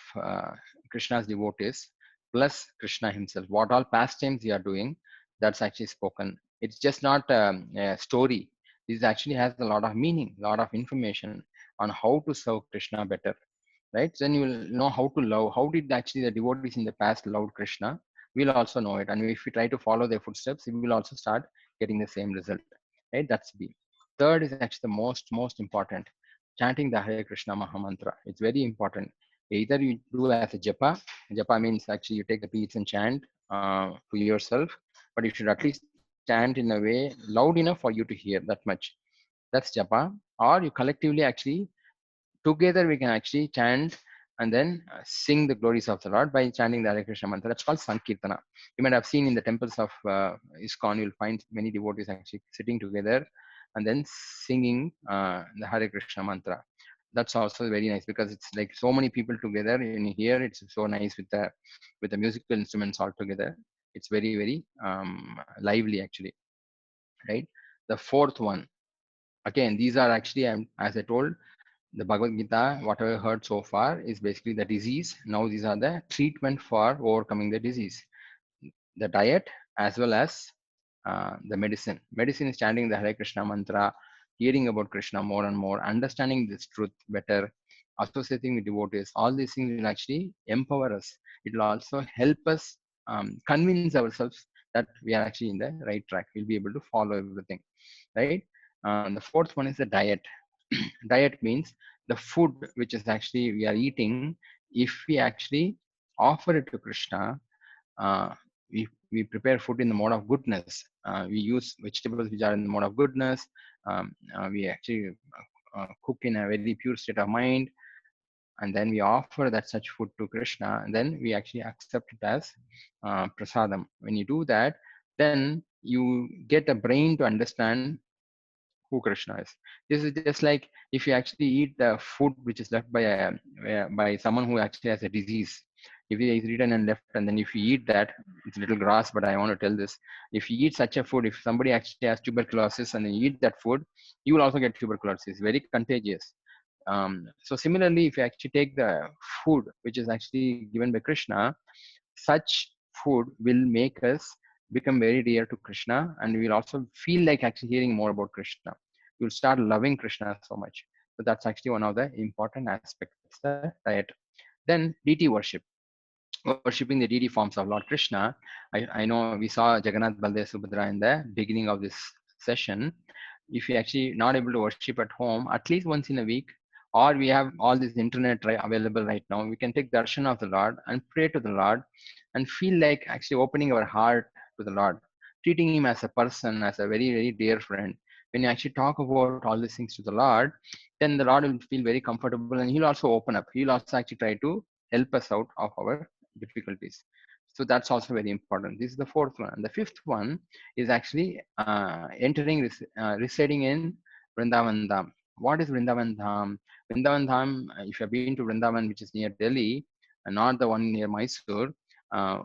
Krishna's devotees plus Krishna himself. What all pastimes you are doing, that's actually spoken. It's just not a story. This actually has a lot of meaning, a lot of information on how to serve Krishna better, right? Then you will know how to love. How did actually the devotees in the past loved Krishna? We'll also know it. And if we try to follow their footsteps, we will also start getting the same result, right? That's B. Third is actually the most important, chanting the Hare Krishna Mahamantra. It's very important. Either you do as a japa. Japa means actually you take the beads and chant to yourself, but you should at least chant in a way loud enough for you to hear that much. That's japa. Or you collectively actually together we can actually chant and then sing the glories of the Lord by chanting the Hare Krishna mantra. That's called Sankirtana. You might have seen in the temples of ISKCON, you'll find many devotees actually sitting together and then singing the Hare Krishna mantra. That's also very nice because it's like so many people together in here. It's so nice with the musical instruments all together. It's very lively actually, right? The fourth one, again, these are actually, as I told, the Bhagavad Gita, whatever I heard so far, is basically the disease. Now these are the treatment for overcoming the disease. The diet as well as the medicine. Medicine is chanting the Hare Krishna mantra, hearing about Krishna more and more, understanding this truth better, associating with devotees. All these things will actually empower us. It will also help us convince ourselves that we are actually in the right track. We'll be able to follow everything, right? The fourth one is the diet. Diet means the food which is actually we are eating. If we actually offer it to Krishna, uh, we prepare food in the mode of goodness. We use vegetables which are in the mode of goodness. We actually cook in a very pure state of mind, and then we offer that such food to Krishna, and then we actually accept it as prasadam. When you do that, then you get a brain to understand who Krishna is. This is just like if you actually eat the food which is left by someone who actually has a disease. If he is eaten and left, and then if you eat that, it's a little gross, but I want to tell this. If you eat such a food, if somebody actually has tuberculosis and then you eat that food, you will also get tuberculosis. It's very contagious. So similarly, if you actually take the food which is actually given by Krishna, such food will make us become very dear to Krishna, and we'll also feel like actually hearing more about Krishna. You'll start loving Krishna so much. So that's actually one of the important aspects. That's the diet. Then deity worship, worshipping the deity forms of Lord Krishna. I know we saw Jagannath, Baldev, Subhadra in the beginning of this session. If you actually not able to worship at home, at least once in a week, or we have all this internet available right now, we can take darshan of the Lord and pray to the Lord and feel like actually opening our heart to the Lord, treating him as a person, as a very dear friend. When you actually talk about all these things to the Lord, then the Lord will feel very comfortable and he'll also open up. He'll also actually try to help us out of our difficulties. So that's also very important. This is the fourth one. And the fifth one is actually residing in Vrindavan Dham. What is Vrindavan Dham? Vrindavan Dham, if you have been to Vrindavan, which is near Delhi, and not the one near Mysore, uh,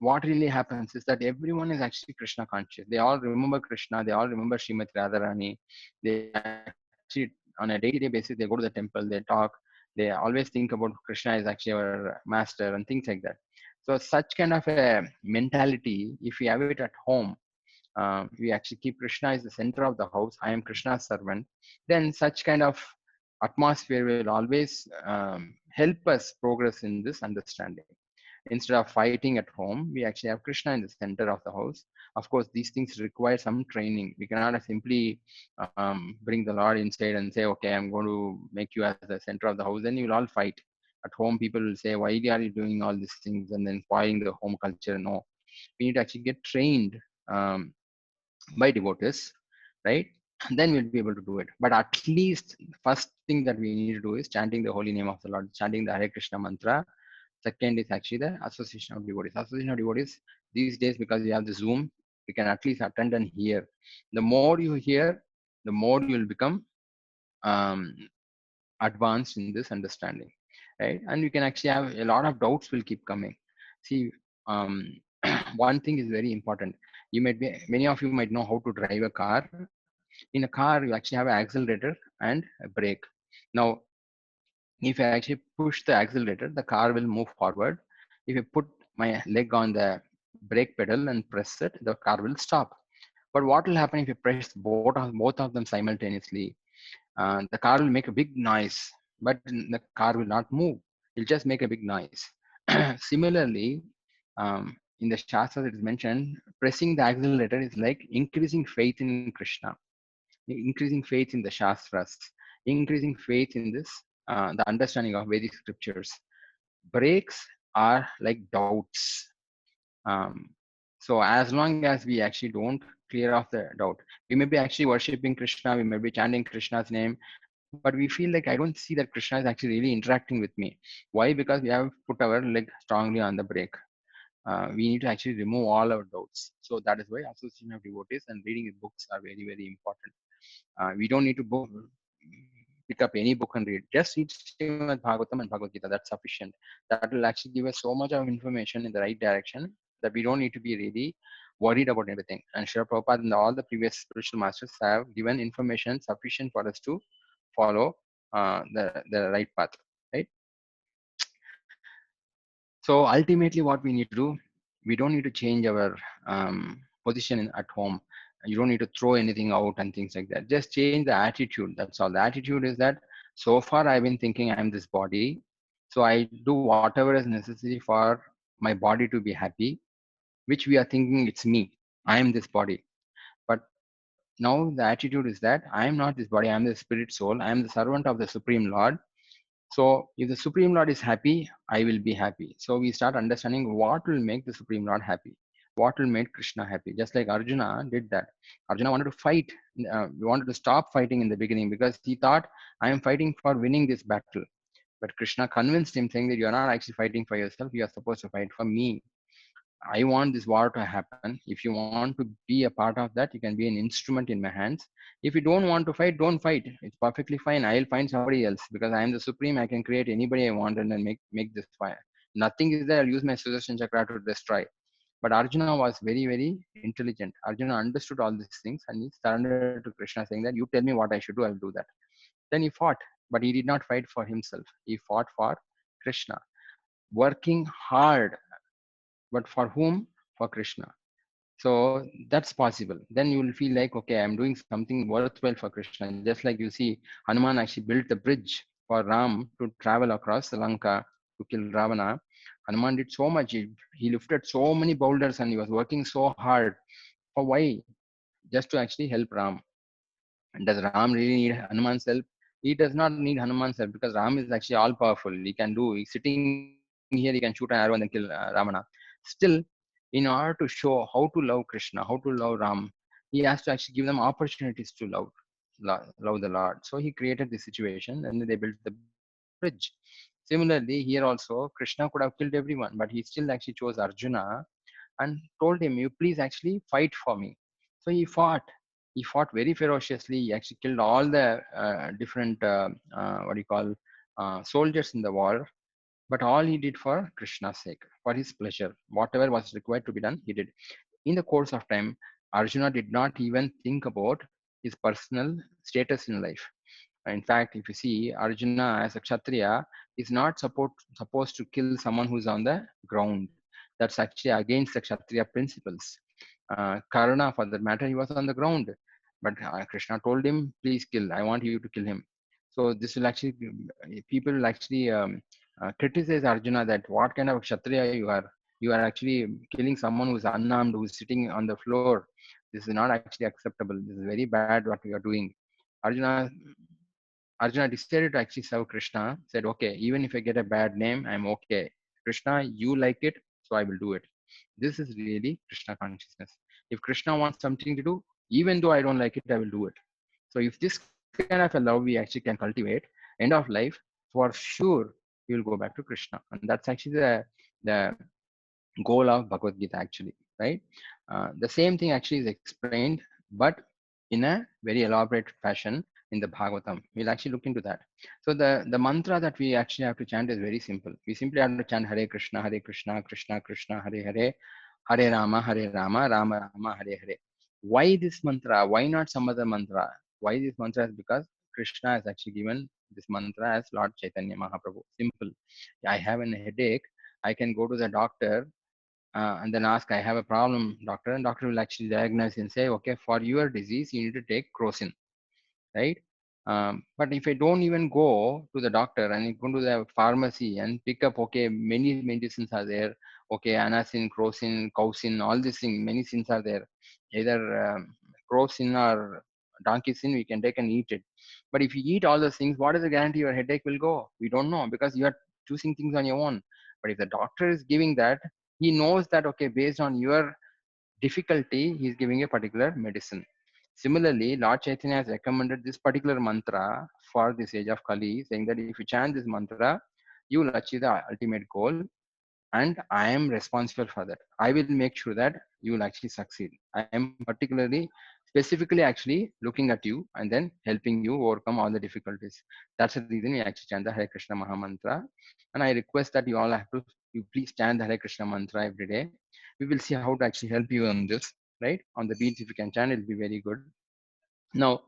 what really happens is that everyone is actually Krishna conscious. They all remember Krishna. They all remember Srimati Radharani. They actually, on a day-to-day basis, they go to the temple, they talk, they always think about Krishna is actually our master and things like that. So such kind of a mentality, if we have it at home, we actually keep Krishna as the center of the house. I am Krishna's servant. Then such kind of atmosphere will always help us progress in this understanding. Instead of fighting at home, we actually have Krishna in the center of the house. Of course, these things require some training. We cannot simply bring the Lord inside and say, okay, I'm going to make you as the center of the house. Then you'll all fight. At home, people will say, why are you doing all these things and then spoiling the home culture? No, we need to actually get trained um, by devotees, right? And then we'll be able to do it. But at least first thing that we need to do is chanting the holy name of the Lord, chanting the Hare Krishna mantra. Second is actually the association of devotees. Association of devotees these days, because we have the Zoom, we can at least attend and hear. The more you hear, the more you will become um, advanced in this understanding, right? And you can actually have a lot of doubts will keep coming. See, um, one thing is very important. Many of you might know how to drive a car. In a car, you actually have an accelerator and a brake. Now, if I actually push the accelerator, the car will move forward. If I put my leg on the brake pedal and press it, the car will stop. But what will happen if you press both of them simultaneously? The car will make a big noise, but the car will not move. It'll just make a big noise. Similarly, in the Shastras it is mentioned, pressing the accelerator is like increasing faith in Krishna, increasing faith in the Shastras, increasing faith in this, the understanding of Vedic scriptures. Breaks are like doubts. Um, so as long as we actually don't clear off the doubt, we may be actually worshiping Krishna, we may be chanting Krishna's name, but we feel like I don't see that Krishna is actually really interacting with me. Why? Because we have put our leg strongly on the brake. We need to actually remove all our doubts. So that is why association of devotees and reading books are very, very important. We don't need to pick up any book and read. Just read Srimad Bhagavatam and Bhagavad Gita. That's sufficient. That will actually give us so much of information in the right direction that we don't need to be really worried about everything. And Srila Prabhupada and all the previous spiritual masters have given information sufficient for us to follow the right path, right? So ultimately, what we need to do, we don't need to change our position at home. You don't need to throw anything out and things like that. Just change the attitude. That's all. The attitude is that so far I've been thinking I'm this body, so I do whatever is necessary for my body to be happy, which we are thinking it's me. I am this body. But now the attitude is that I am not this body. I am the spirit soul. I am the servant of the Supreme Lord. So if the Supreme Lord is happy, I will be happy. So we start understanding what will make the Supreme Lord happy, what will make Krishna happy. Just like Arjuna did that. Arjuna wanted to fight. We wanted to stop fighting in the beginning because he thought, I am fighting for winning this battle. But Krishna convinced him, saying that you are not actually fighting for yourself. You are supposed to fight for me. I want this war to happen. If you want to be a part of that, you can be an instrument in my hands. If you don't want to fight, don't fight. It's perfectly fine. I'll find somebody else because I am the supreme. I can create anybody I want and then make this fire. Nothing is there. I'll use my Sudarshan Chakra to destroy. But Arjuna was very, very intelligent. Arjuna understood all these things and he surrendered to Krishna, saying that you tell me what I should do, I'll do that. Then he fought, but he did not fight for himself. He fought for Krishna, working hard. But for whom? For Krishna. So that's possible. Then you will feel like, okay, I'm doing something worthwhile for Krishna. Just like you see, Hanuman actually built the bridge for Ram to travel across the Lanka to kill Ravana. Hanuman did so much. He lifted so many boulders and he was working so hard. For why? Just to actually help Ram. And does Ram really need Hanuman's help? He does not need Hanuman's help because Ram is actually all powerful. He's sitting here, he can shoot an arrow and then kill Ravana. Still, in order to show how to love Krishna, how to love Ram, he has to actually give them opportunities to love the Lord. So he created this situation and they built the bridge. Similarly, here also, Krishna could have killed everyone, but he still actually chose Arjuna and told him, you please actually fight for me. So he fought very ferociously. He actually killed all the different what do you call soldiers in the war, but all he did for Krishna's sake, for his pleasure. Whatever was required to be done, he did. In the course of time, Arjuna did not even think about his personal status in life. In fact, if you see, Arjuna as a Kshatriya is not supposed to kill someone who's on the ground. That's actually against the Kshatriya principles. Karna, for that matter, he was on the ground. But Krishna told him, please kill. I want you to kill him. So this will actually, people will actually criticize Arjuna that what kind of Kshatriya you are. You are actually killing someone who's unarmed, who's sitting on the floor. This is not actually acceptable. This is very bad what you are doing. Arjuna Arjuna decided to actually serve Krishna, said, okay, even if I get a bad name, I'm okay. Krishna, you like it, so I will do it. This is really Krishna consciousness. If Krishna wants something to do, even though I don't like it, I will do it. So if this kind of a love we actually can cultivate, end of life, for sure, you will go back to Krishna. And that's actually the goal of Bhagavad Gita actually, right? The same thing actually is explained, but in a very elaborate fashion in the Bhagavatam. We'll actually look into that. So the mantra that we actually have to chant is very simple. We simply have to chant Hare Krishna, Krishna Krishna, Hare Hare, Hare Rama, Hare Rama, Rama Rama, Hare Hare. Why this mantra? Why not some other mantra? Why this mantra is because Krishna has actually given this mantra as Lord Chaitanya Mahaprabhu. Simple. I have a headache. I can go to the doctor and then ask, I have a problem, doctor, and doctor will actually diagnose and say, okay, for your disease, you need to take crocin, right? But if I don't even go to the doctor and I go to the pharmacy and pick up, okay, many medicines are there, okay, anacin, crocin, cousin, all these things, many things are there. Either crocin or donkey sin, we can take and eat it. But if you eat all those things, what is the guarantee your headache will go? We don't know because you are choosing things on your own. But if the doctor is giving that, he knows that, okay, based on your difficulty, he is giving a particular medicine. Similarly, Lord Chaitanya has recommended this particular mantra for this age of Kali, saying that if you chant this mantra, you will achieve the ultimate goal, and I am responsible for that. I will make sure that you will actually succeed. I am particularly, specifically actually looking at you and then helping you overcome all the difficulties. That's the reason we actually chant the Hare Krishna Maha Mantra. And I request that you all have to, you please chant the Hare Krishna Mantra every day. We will see how to actually help you on this, right? On the beats, if you can chant, it'll be very good. Now,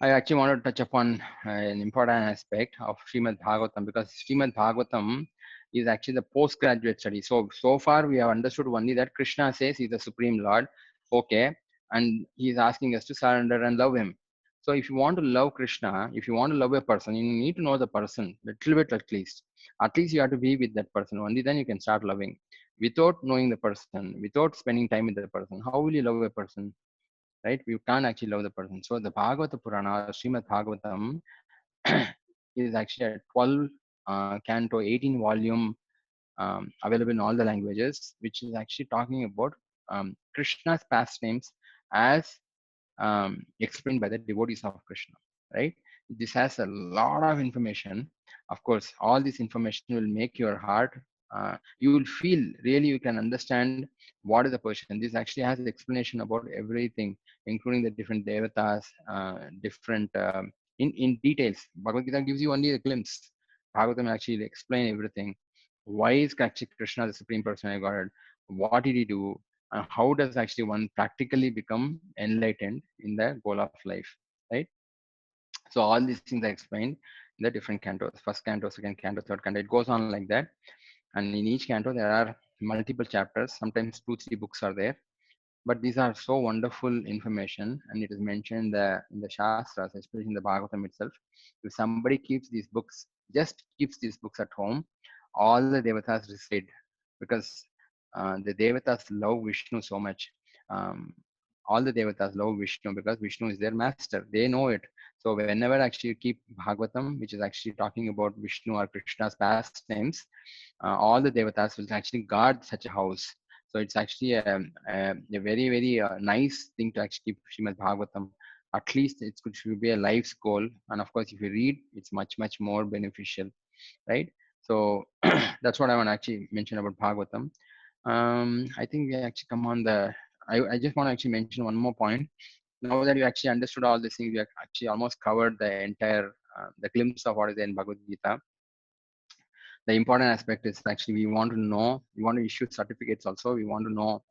I actually want to touch upon an important aspect of Srimad Bhagavatam, because Srimad Bhagavatam is actually the postgraduate study. So far we have understood only that Krishna says he's the Supreme Lord, okay, and he is asking us to surrender and love him. So if you want to love Krishna, if you want to love a person, you need to know the person little bit at least. At least you have to be with that person. Only then you can start loving. Without knowing the person, without spending time with the person, how will you love a person? Right? We can't actually love the person. So the Bhagavata Purana, Srimad Bhagavatam, is actually a 12 canto, 18 volume, available in all the languages, which is actually talking about Krishna's pastimes as explained by the devotees of Krishna, right? This has a lot of information. Of course, all this information will make your heart, you will feel really, you can understand what is the position. This actually has explanation about everything, including the different devatas, different in details. Bhagavad Gita gives you only a glimpse. Bhagavatam actually explain everything. Why is actually Krishna the supreme person of God? What did he do? And how does actually one practically become enlightened in the goal of life, right? So all these things are explained in the different cantos, first canto, second canto, third canto. It goes on like that. And in each canto, there are multiple chapters, sometimes 2, 3 books are there. But these are so wonderful information, and it is mentioned in the Shastras, especially in the Bhagavatam itself. If somebody keeps these books, just keeps these books at home, all the devatas recite, because the devatas love Vishnu so much. Um, all the devatas love Vishnu because Vishnu is their master. They know it. So whenever actually you keep Bhagavatam, which is actually talking about Vishnu or Krishna's pastimes, all the devatas will actually guard such a house. So it's actually a very, very nice thing to actually keep Srimad Bhagavatam. At least it should be a life's goal. And of course, if you read, it's much, much more beneficial, right? So that's what I want to actually mention about Bhagavatam. I think we actually come on the, I just want to actually mention one more point. Now that you actually understood all these things, we have actually almost covered the entire, the glimpse of what is in Bhagavad Gita. The important aspect is actually we want to know, we want to issue certificates also. We want to know,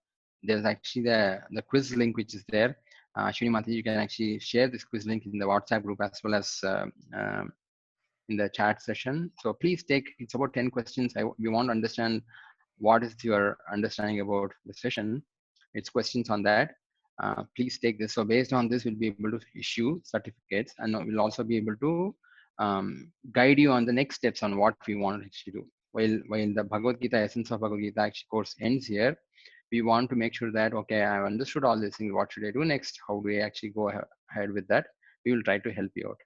there's actually the quiz link which is there. Ashwini Mataji, you can actually share this quiz link in the WhatsApp group as well as in the chat session. So please take, it's about 10 questions. We want to understand what is your understanding about the session. It's questions on that. Please take this. So based on this, we'll be able to issue certificates, and we'll also be able to guide you on the next steps on what we want to actually do. While the Bhagavad Gita, essence of Bhagavad Gita actually course ends here, we want to make sure that, okay, I've understood all these things. What should I do next? How do I actually go ahead with that? We will try to help you out.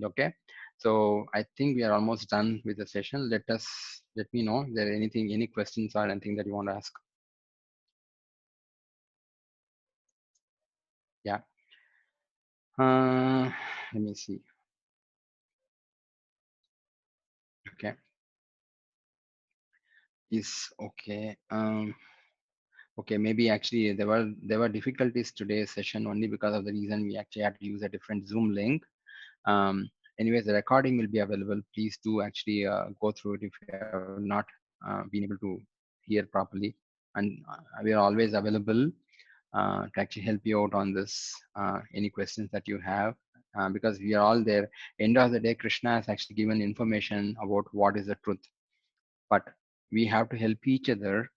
Okay. So I think we are almost done with the session. Let me know if there are any questions or anything that you want to ask. Yeah. Let me see. Okay. Is okay. Okay. Maybe actually there were difficulties today's session only because of the reason we actually had to use a different Zoom link. Um, Anyways, the recording will be available. Please do actually go through it if you have not been able to hear properly. and we are always available to actually help you out on this, any questions that you have, because we are all there. End of the day, Krishna has actually given information about what is the truth, but we have to help each other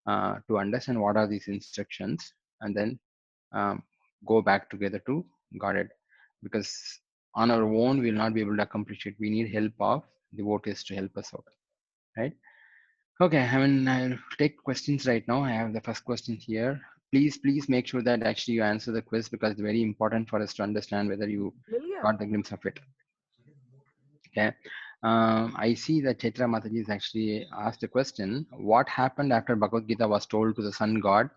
to understand what are these instructions, and then um, go back together to Godhead, because on our own we'll not be able to accomplish it. We need help of devotees to help us out, right? Okay, I mean, I'll take questions right now. I have the first question here. Please make sure that actually you answer the quiz, because it's very important for us to understand whether you got the glimpse of it. Okay. I see that Chaitra Mataji has actually asked a question. What happened after Bhagavad Gita was told to the sun god?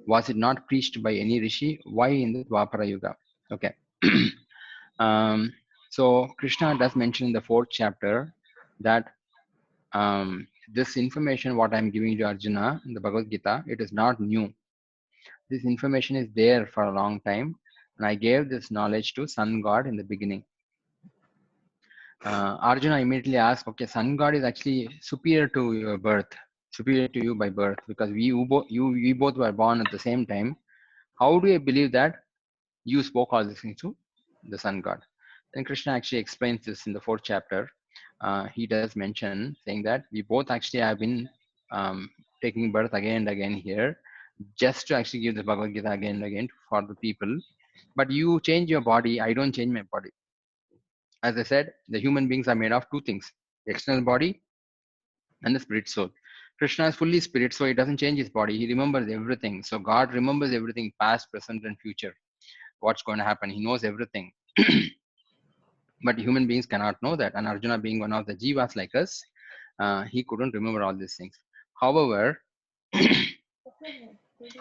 Was it not preached by any rishi? Why in the Dwapara Yuga? Okay. So Krishna does mention in the 4th chapter that this information, what I'm giving to Arjuna in the Bhagavad Gita, it is not new. This information is there for a long time, and I gave this knowledge to sun god in the beginning. Arjuna immediately asked, okay, sun god is actually superior to your birth, superior to you by birth, because we both were born at the same time. How do I believe that you spoke all these things to the sun god? Then Krishna actually explains this in the 4th chapter. He does mention, saying that we both actually have been taking birth again and again here, just to actually give the Bhagavad Gita again and again for the people. But you change your body, I don't change my body. As I said, the human beings are made of two things: the external body and the spirit soul. Krishna is fully spirit, so he doesn't change his body. He remembers everything. So God remembers everything, past, present, and future. What's going to happen? He knows everything. But human beings cannot know that. And Arjuna, being one of the jivas like us, he couldn't remember all these things. However,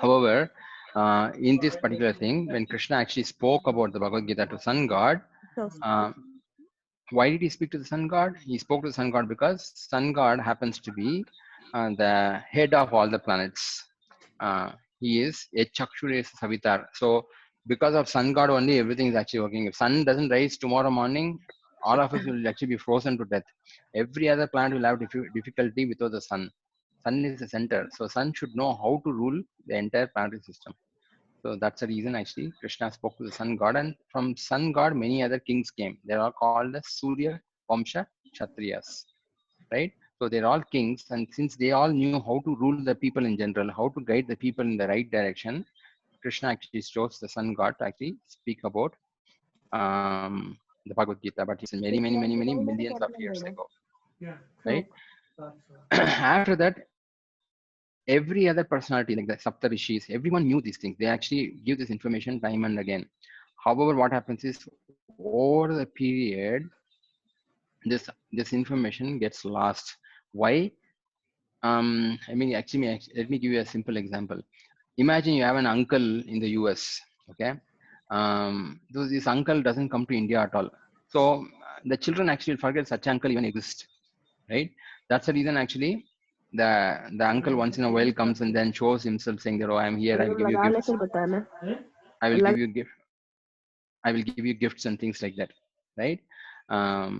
however, in this particular thing, when Krishna actually spoke about the Bhagavad Gita to sun god, uh, why did he speak to the sun god? He spoke to the sun god because sun god happens to be the head of all the planets. He is a Chakshures Savitar. So because of sun god only, everything is actually working. If sun doesn't rise tomorrow morning, all of us will actually be frozen to death. Every other planet will have difficulty without the sun. Sun is the center. So sun should know how to rule the entire planetary system. So that's the reason actually Krishna spoke to the sun god, and from sun god many other kings came. They are called the Surya Vamsha Kshatriyas, right? So they're all kings, and since they all knew how to rule the people in general, how to guide the people in the right direction, Krishna actually chose the sun god to actually speak about the Bhagavad Gita, but it's many millions of years ago, right? After that, every other personality like the Sapta Rishis, everyone knew these things. They actually give this information time and again. However, what happens is over the period, this information gets lost. Why? I mean, actually, let me give you a simple example. Imagine you have an uncle in the US, okay? This uncle doesn't come to India at all. So the children actually forget such uncle even exists, right? That's the reason actually the uncle once in a while comes and then shows himself saying that, oh, I'm here, I will give you gifts. I will give you gift. I will give you gifts and things like that, right?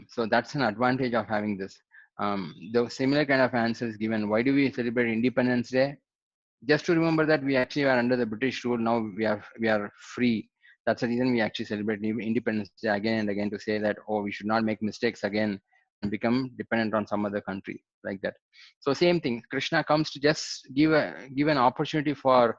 So that's an advantage of having this. The similar kind of answer is given. Why do we celebrate Independence Day? Just to remember that we actually are under the British rule. Now we are free. That's the reason we actually celebrate Independence Day again and again, to say that, oh, we should not make mistakes again and become dependent on some other country like that. So same thing. Krishna comes to just give an opportunity for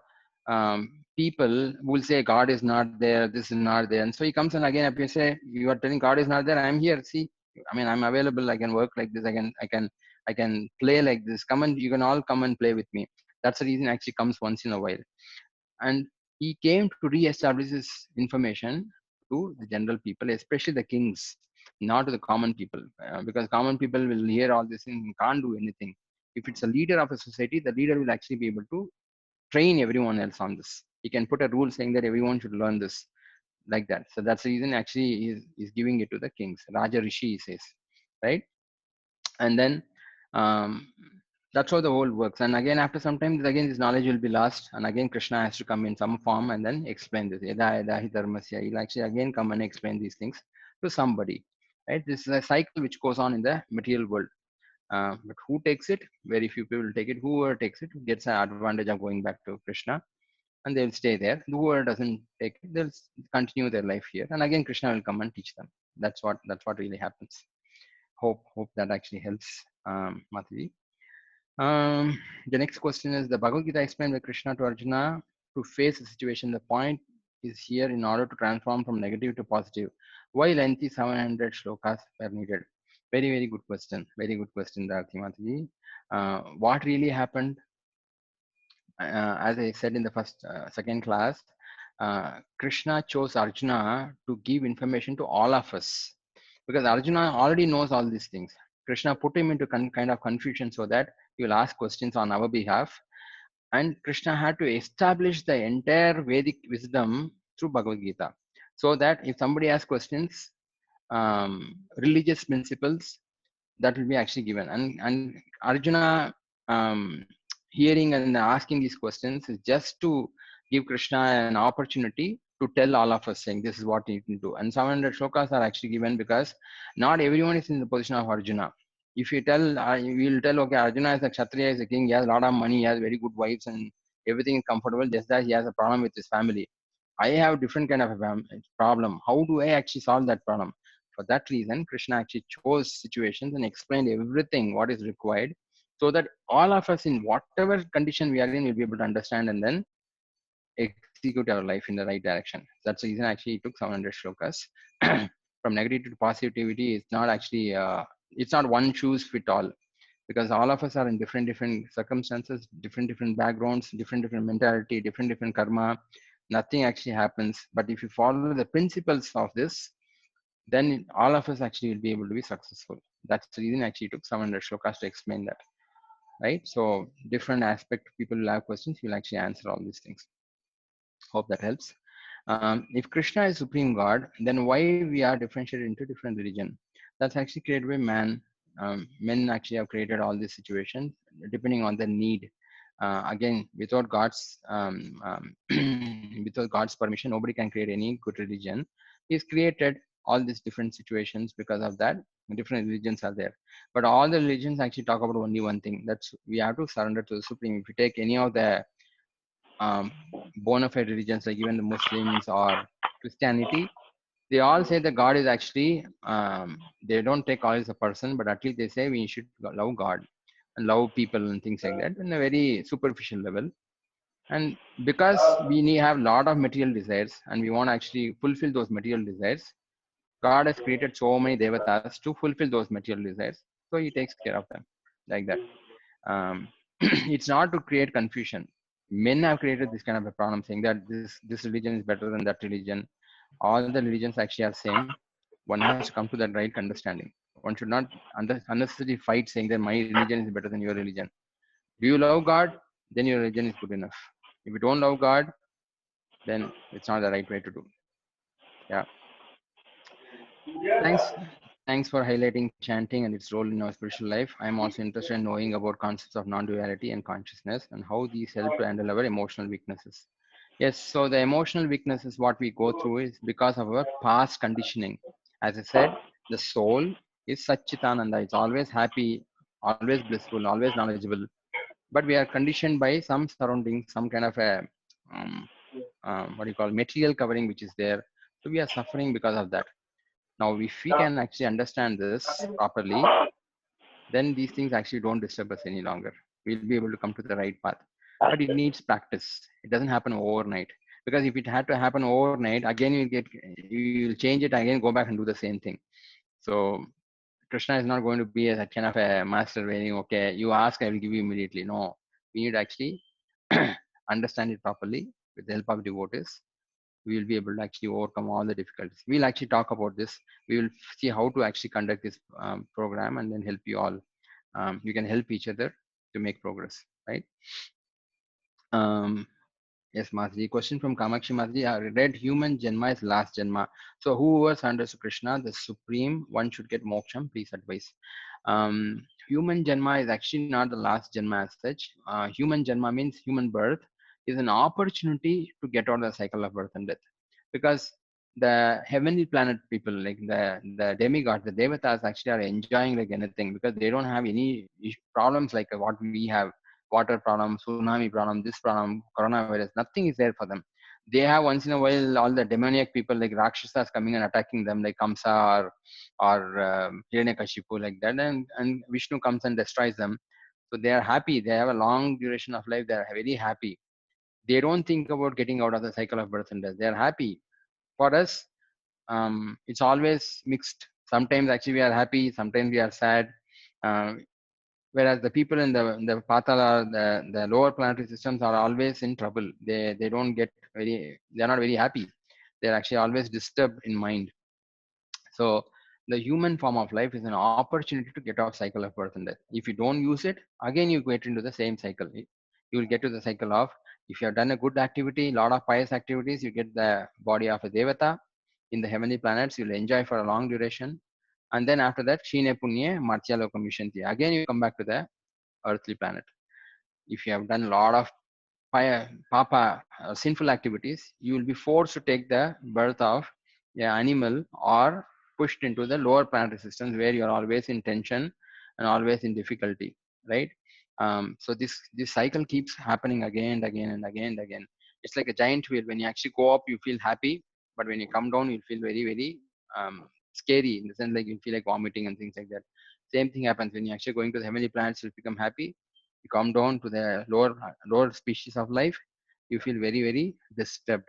people who will say God is not there, this is not there, and so he comes and again appears, say, you are telling God is not there. I'm here. See, I mean, I'm available. I can work like this. I can play like this. Come and you can all come and play with me. That's the reason actually comes once in a while. And he came to re-establish this information to the general people, especially the kings, not to the common people, because common people will hear all this thing and can't do anything. If it's a leader of a society, the leader will actually be able to train everyone else on this. He can put a rule saying that everyone should learn this, like that. So that's the reason actually he's giving it to the kings. Raja Rishi, he says, right? And then um, that's how the world works. And again, after some time, again this knowledge will be lost, and again Krishna has to come in some form and then explain this. Yada yada hi dharmasya. He'll actually again come and explain these things to somebody, right? This is a cycle which goes on in the material world. But who takes it? Very few people take it. Whoever takes it gets an advantage of going back to Krishna, and they'll stay there. Whoever doesn't take it, they'll continue their life here, and again Krishna will come and teach them. That's what really happens. Hope that actually helps, Mataji. The next question is, the Bhagavad Gita explained by Krishna to Arjuna to face the situation. The point is here, in order to transform from negative to positive, why lengthy 700 shlokas were needed? Very, very good question. Very good question, Darthi Mataji. What really happened, as I said in the second class, Krishna chose Arjuna to give information to all of us, because Arjuna already knows all these things. Krishna put him into kind of confusion so that he will ask questions on our behalf, and Krishna had to establish the entire Vedic wisdom through Bhagavad Gita, so that if somebody asks questions, religious principles, that will be actually given. And Arjuna, um, hearing and asking these questions is just to give Krishna an opportunity to tell all of us, saying this is what you can do. And 700 shlokas are actually given because not everyone is in the position of Arjuna. If you tell, you will tell, okay, Arjuna is a Kshatriya, is a king, he has a lot of money, he has very good wives, and everything is comfortable, just that he has a problem with his family. I have different kind of a problem. How do I actually solve that problem? For that reason, Krishna actually chose situations and explained everything what is required, so that all of us, in whatever condition we are in, will be able to understand and then execute our life in the right direction. That's the reason actually it took 700 shlokas. From negativity to positivity is not actually, it's not one shoes fit all, because all of us are in different circumstances, different backgrounds, different mentality, different karma. Nothing actually happens. But if you follow the principles of this, then all of us actually will be able to be successful. That's the reason actually it took 700 shlokas to explain that, right? So different aspect, people will have questions, you'll actually answer all these things. Hope that helps. If Krishna is supreme God, then why we are differentiated into different religion? That's actually created by man. Men actually have created all these situations depending on the need. Again, without without God's permission, nobody can create any good religion. He's created all these different situations. Because of that, different religions are there. But all the religions actually talk about only one thing: that's we have to surrender to the supreme. If you take any of the um, bona fide religions, like even the Muslims or Christianity, they all say that God is actually, they don't take God as a person, but at least they say we should love God and love people and things like that in a very superficial level. And because we need have a lot of material desires and we want to actually fulfill those material desires, God has created so many devatas to fulfill those material desires. So he takes care of them like that. It's not to create confusion. Men have created this kind of a problem, saying that this religion is better than that religion. All the religions actually are same. One has to come to that right understanding. One should not unnecessarily fight, saying that my religion is better than your religion. Do you love God? Then your religion is good enough. If you don't love God, then it's not the right way to do. Yeah. Thanks. Thanks for highlighting chanting and its role in our spiritual life. I am also interested in knowing about concepts of non-duality and consciousness and how these help to handle our emotional weaknesses. Yes, so the emotional weaknesses what we go through is because of our past conditioning. As I said, the soul is Satchitananda. It's always happy, always blissful, always knowledgeable. But we are conditioned by some surroundings, some kind of a um, what do you call material covering which is there. So we are suffering because of that. Now, if we can actually understand this properly, then these things actually don't disturb us any longer. We'll be able to come to the right path. But it needs practice. It doesn't happen overnight. Because if it had to happen overnight, again you'll change it again, go back and do the same thing. So Krishna is not going to be a kind of a master where okay, you ask, I will give you immediately. No, we need to actually understand it properly with the help of devotees. We will be able to actually overcome all the difficulties. We'll actually talk about this. We will see how to actually conduct this program and then help you all. You can help each other to make progress, right? Yes, Mataji. Question from Kamakshi Mataji. I read human Janma is last Janma. So whoever surrenders to Krishna, the Supreme One, should get moksham. Please advise. Human Janma is actually not the last Janma as such. Human Janma means human birth is an opportunity to get out of the cycle of birth and death. Because the heavenly planet people, like the demigods, the devatas, actually are enjoying like anything, because they don't have any problems like what we have: water problem, tsunami problem, this problem, coronavirus. Nothing is there for them. They have once in a while all the demoniac people like Rakshasas coming and attacking them, like Kamsa or Hiranyakashipu, like that, and Vishnu comes and destroys them. So they are happy. They have a long duration of life. They are very happy. They don't think about getting out of the cycle of birth and death. They are happy. For us, it's always mixed. Sometimes actually we are happy, sometimes we are sad. Uh, Whereas the people in the Patala, the lower planetary systems are always in trouble. They don't get very, they're not very happy. They're actually always disturbed in mind. So the human form of life is an opportunity to get off cycle of birth and death. If you don't use it, again you get into the same cycle. You will get to the cycle of, if you have done a good activity, lot of pious activities, you get the body of a devata in the heavenly planets. You'll enjoy for a long duration, and then after that, Shine Punye Martya Lokam Vishanti. Again you come back to the earthly planet. If you have done a lot of papa sinful activities, you will be forced to take the birth of an animal, or pushed into the lower planetary systems where you are always in tension and always in difficulty, right? So this cycle keeps happening again and again and again and again. It's like a giant wheel. When you actually go up, you feel happy, but when you come down, you feel very, very scary, in the sense like you feel like vomiting and things like that. Same thing happens when you actually going to the heavenly planets. You become happy. You come down to the lower species of life, you feel very, very disturbed.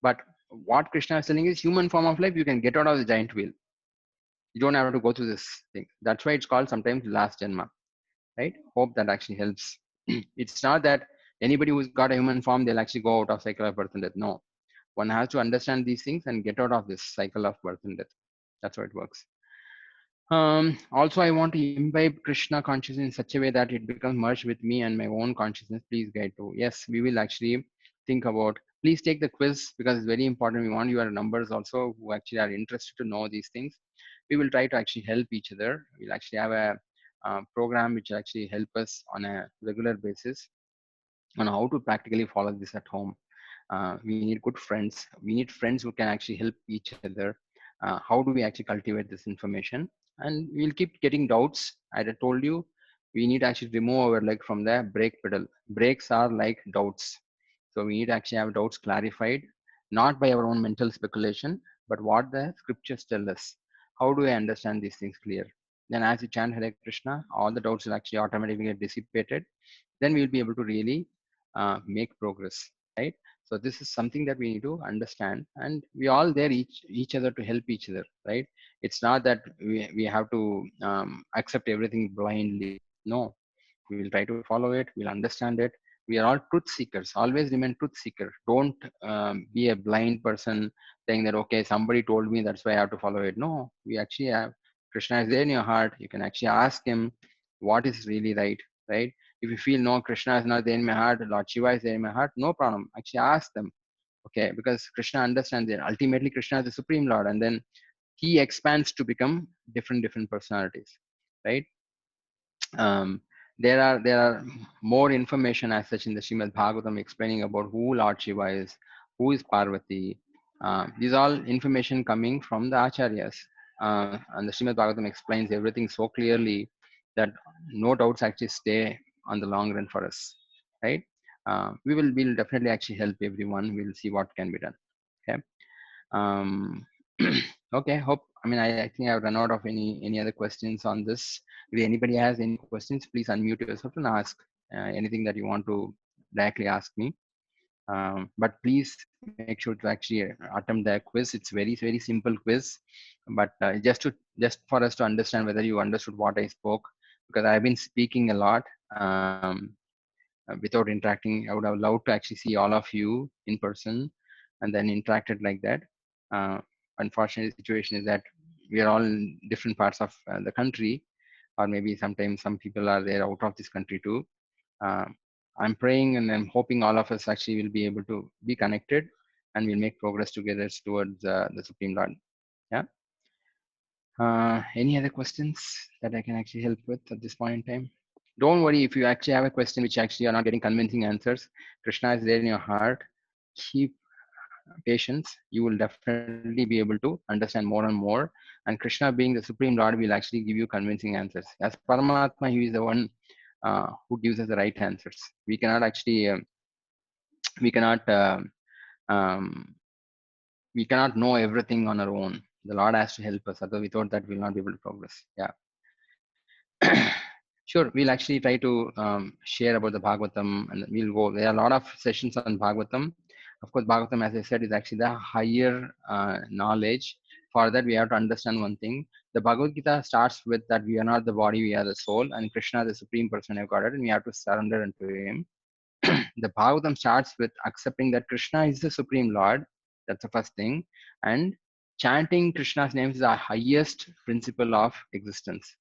But what Krishna is telling is, human form of life, you can get out of the giant wheel. You don't have to go through this thing. That's why it's called sometimes last janma, right? Hope that actually helps. It's not that anybody who's got a human form, they'll actually go out of cycle of birth and death. No, one has to understand these things and get out of this cycle of birth and death. That's how it works. Also, I want to imbibe Krishna consciousness in such a way that it becomes merged with me and my own consciousness. Please guide to. Yes, we will actually think about. Please take the quiz, because it's very important. We want your numbers also who actually are interested to know these things. We will try to actually help each other. We'll actually have a program which will actually help us on a regular basis on how to practically follow this at home. We need good friends. We need friends who can actually help each other. How do we actually cultivate this information? And we'll keep getting doubts. I had told you, we need to actually remove our leg from the brake pedal. Brakes are like doubts. So we need to actually have doubts clarified, not by our own mental speculation, but what the scriptures tell us. How do I understand these things clear? Then as you chant Hare Krishna, all the doubts will actually automatically get dissipated. Then we will be able to really make progress, right? So this is something that we need to understand, and we all there each other to help each other, right? It's not that we have to accept everything blindly. No, we will try to follow it. We'll understand it. We are all truth seekers. Always remain truth seeker. Don't be a blind person saying that, okay, somebody told me, that's why I have to follow it. No, we actually have Krishna is there in your heart. You can actually ask him what is really right, right? If you feel no, Krishna is not there in my heart, Lord Shiva is there in my heart, no problem. Actually ask them, okay? Because Krishna understands it. Ultimately, Krishna is the Supreme Lord, and then he expands to become different personalities, right? um, there are more information as such in the Srimad Bhagavatam explaining about who Lord Shiva is, who is Parvati. These all information coming from the acharyas, and the Srimad Bhagavatam explains everything so clearly that no doubts actually stay on the long run for us, right? We'll definitely actually help everyone. We'll see what can be done. Okay. um, okay, hope, I mean, I think I've run out of any other questions on this. If anybody has any questions, please unmute yourself and ask anything that you want to directly ask me. But please make sure to actually attempt the quiz. It's very simple quiz, but just for us to understand whether you understood what I spoke, because I've been speaking a lot without interacting. I would have loved to actually see all of you in person and then interacted like that. Uh, Unfortunately, the situation is that we are all in different parts of the country, or maybe sometimes some people are there out of this country too. Uh, I'm praying and I'm hoping all of us actually will be able to be connected, and we'll make progress together towards the Supreme Lord. Yeah. Any other questions that I can actually help with at this point in time? Don't worry if you actually have a question which actually you're not getting convincing answers. Krishna is there in your heart. Keep patience, you will definitely be able to understand more and more. And Krishna, being the Supreme Lord, will actually give you convincing answers. As Paramatma, he is the one who gives us the right answers. We cannot actually, we cannot, um, we cannot know everything on our own. The Lord has to help us. Otherwise, without that, we'll not be able to progress. Yeah. Sure, we'll actually try to share about the Bhagavatam, and we'll go. There are a lot of sessions on Bhagavatam. Of course, Bhagavatam, as I said, is actually the higher knowledge. For that, we have to understand one thing. The Bhagavad Gita starts with that we are not the body, we are the soul, and Krishna, the supreme person of Godhead, and we have to surrender unto Him. The Bhagavatam starts with accepting that Krishna is the supreme Lord. That's the first thing, and chanting Krishna's name is the highest principle of existence.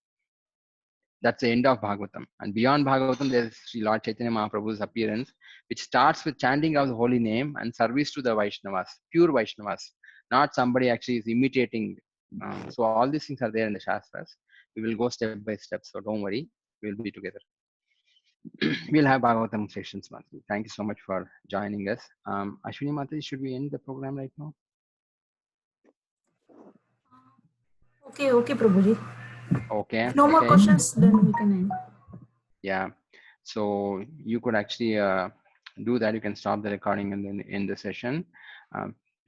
That's the end of Bhagavatam. And beyond Bhagavatam, there's Sri Lord Chaitanya Mahaprabhu's appearance, which starts with chanting of the holy name and service to the Vaishnavas, pure Vaishnavas, not somebody actually is imitating. So all these things are there in the Shastras. We will go step by step, so don't worry, we'll be together. We'll have Bhagavatam sessions, Mataji. Thank you so much for joining us. Ashwini Mataji, should we end the program right now? Okay, Prabhuji. Okay. No more questions, then we can end. Yeah. So you could actually do that. You can stop the recording and then end the session.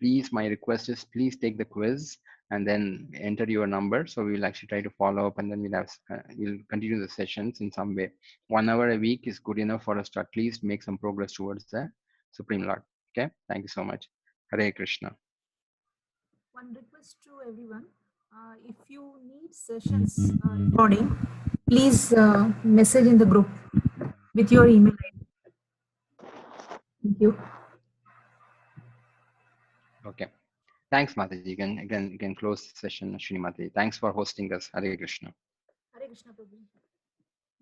Please, my request is please take the quiz and then enter your number. So we'll actually try to follow up, and then we'll continue the sessions in some way. 1 hour a week is good enough for us to at least make some progress towards the Supreme Lord. Okay. Thank you so much. Hare Krishna. One request to everyone. If you need sessions recording, please message in the group with your email ID. Thank you. Okay. Thanks, Mataji. You can close the session, Ashwini Mataji. Thanks for hosting us. Hare Krishna. Hare Krishna, Prabhuji.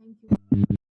Thank you.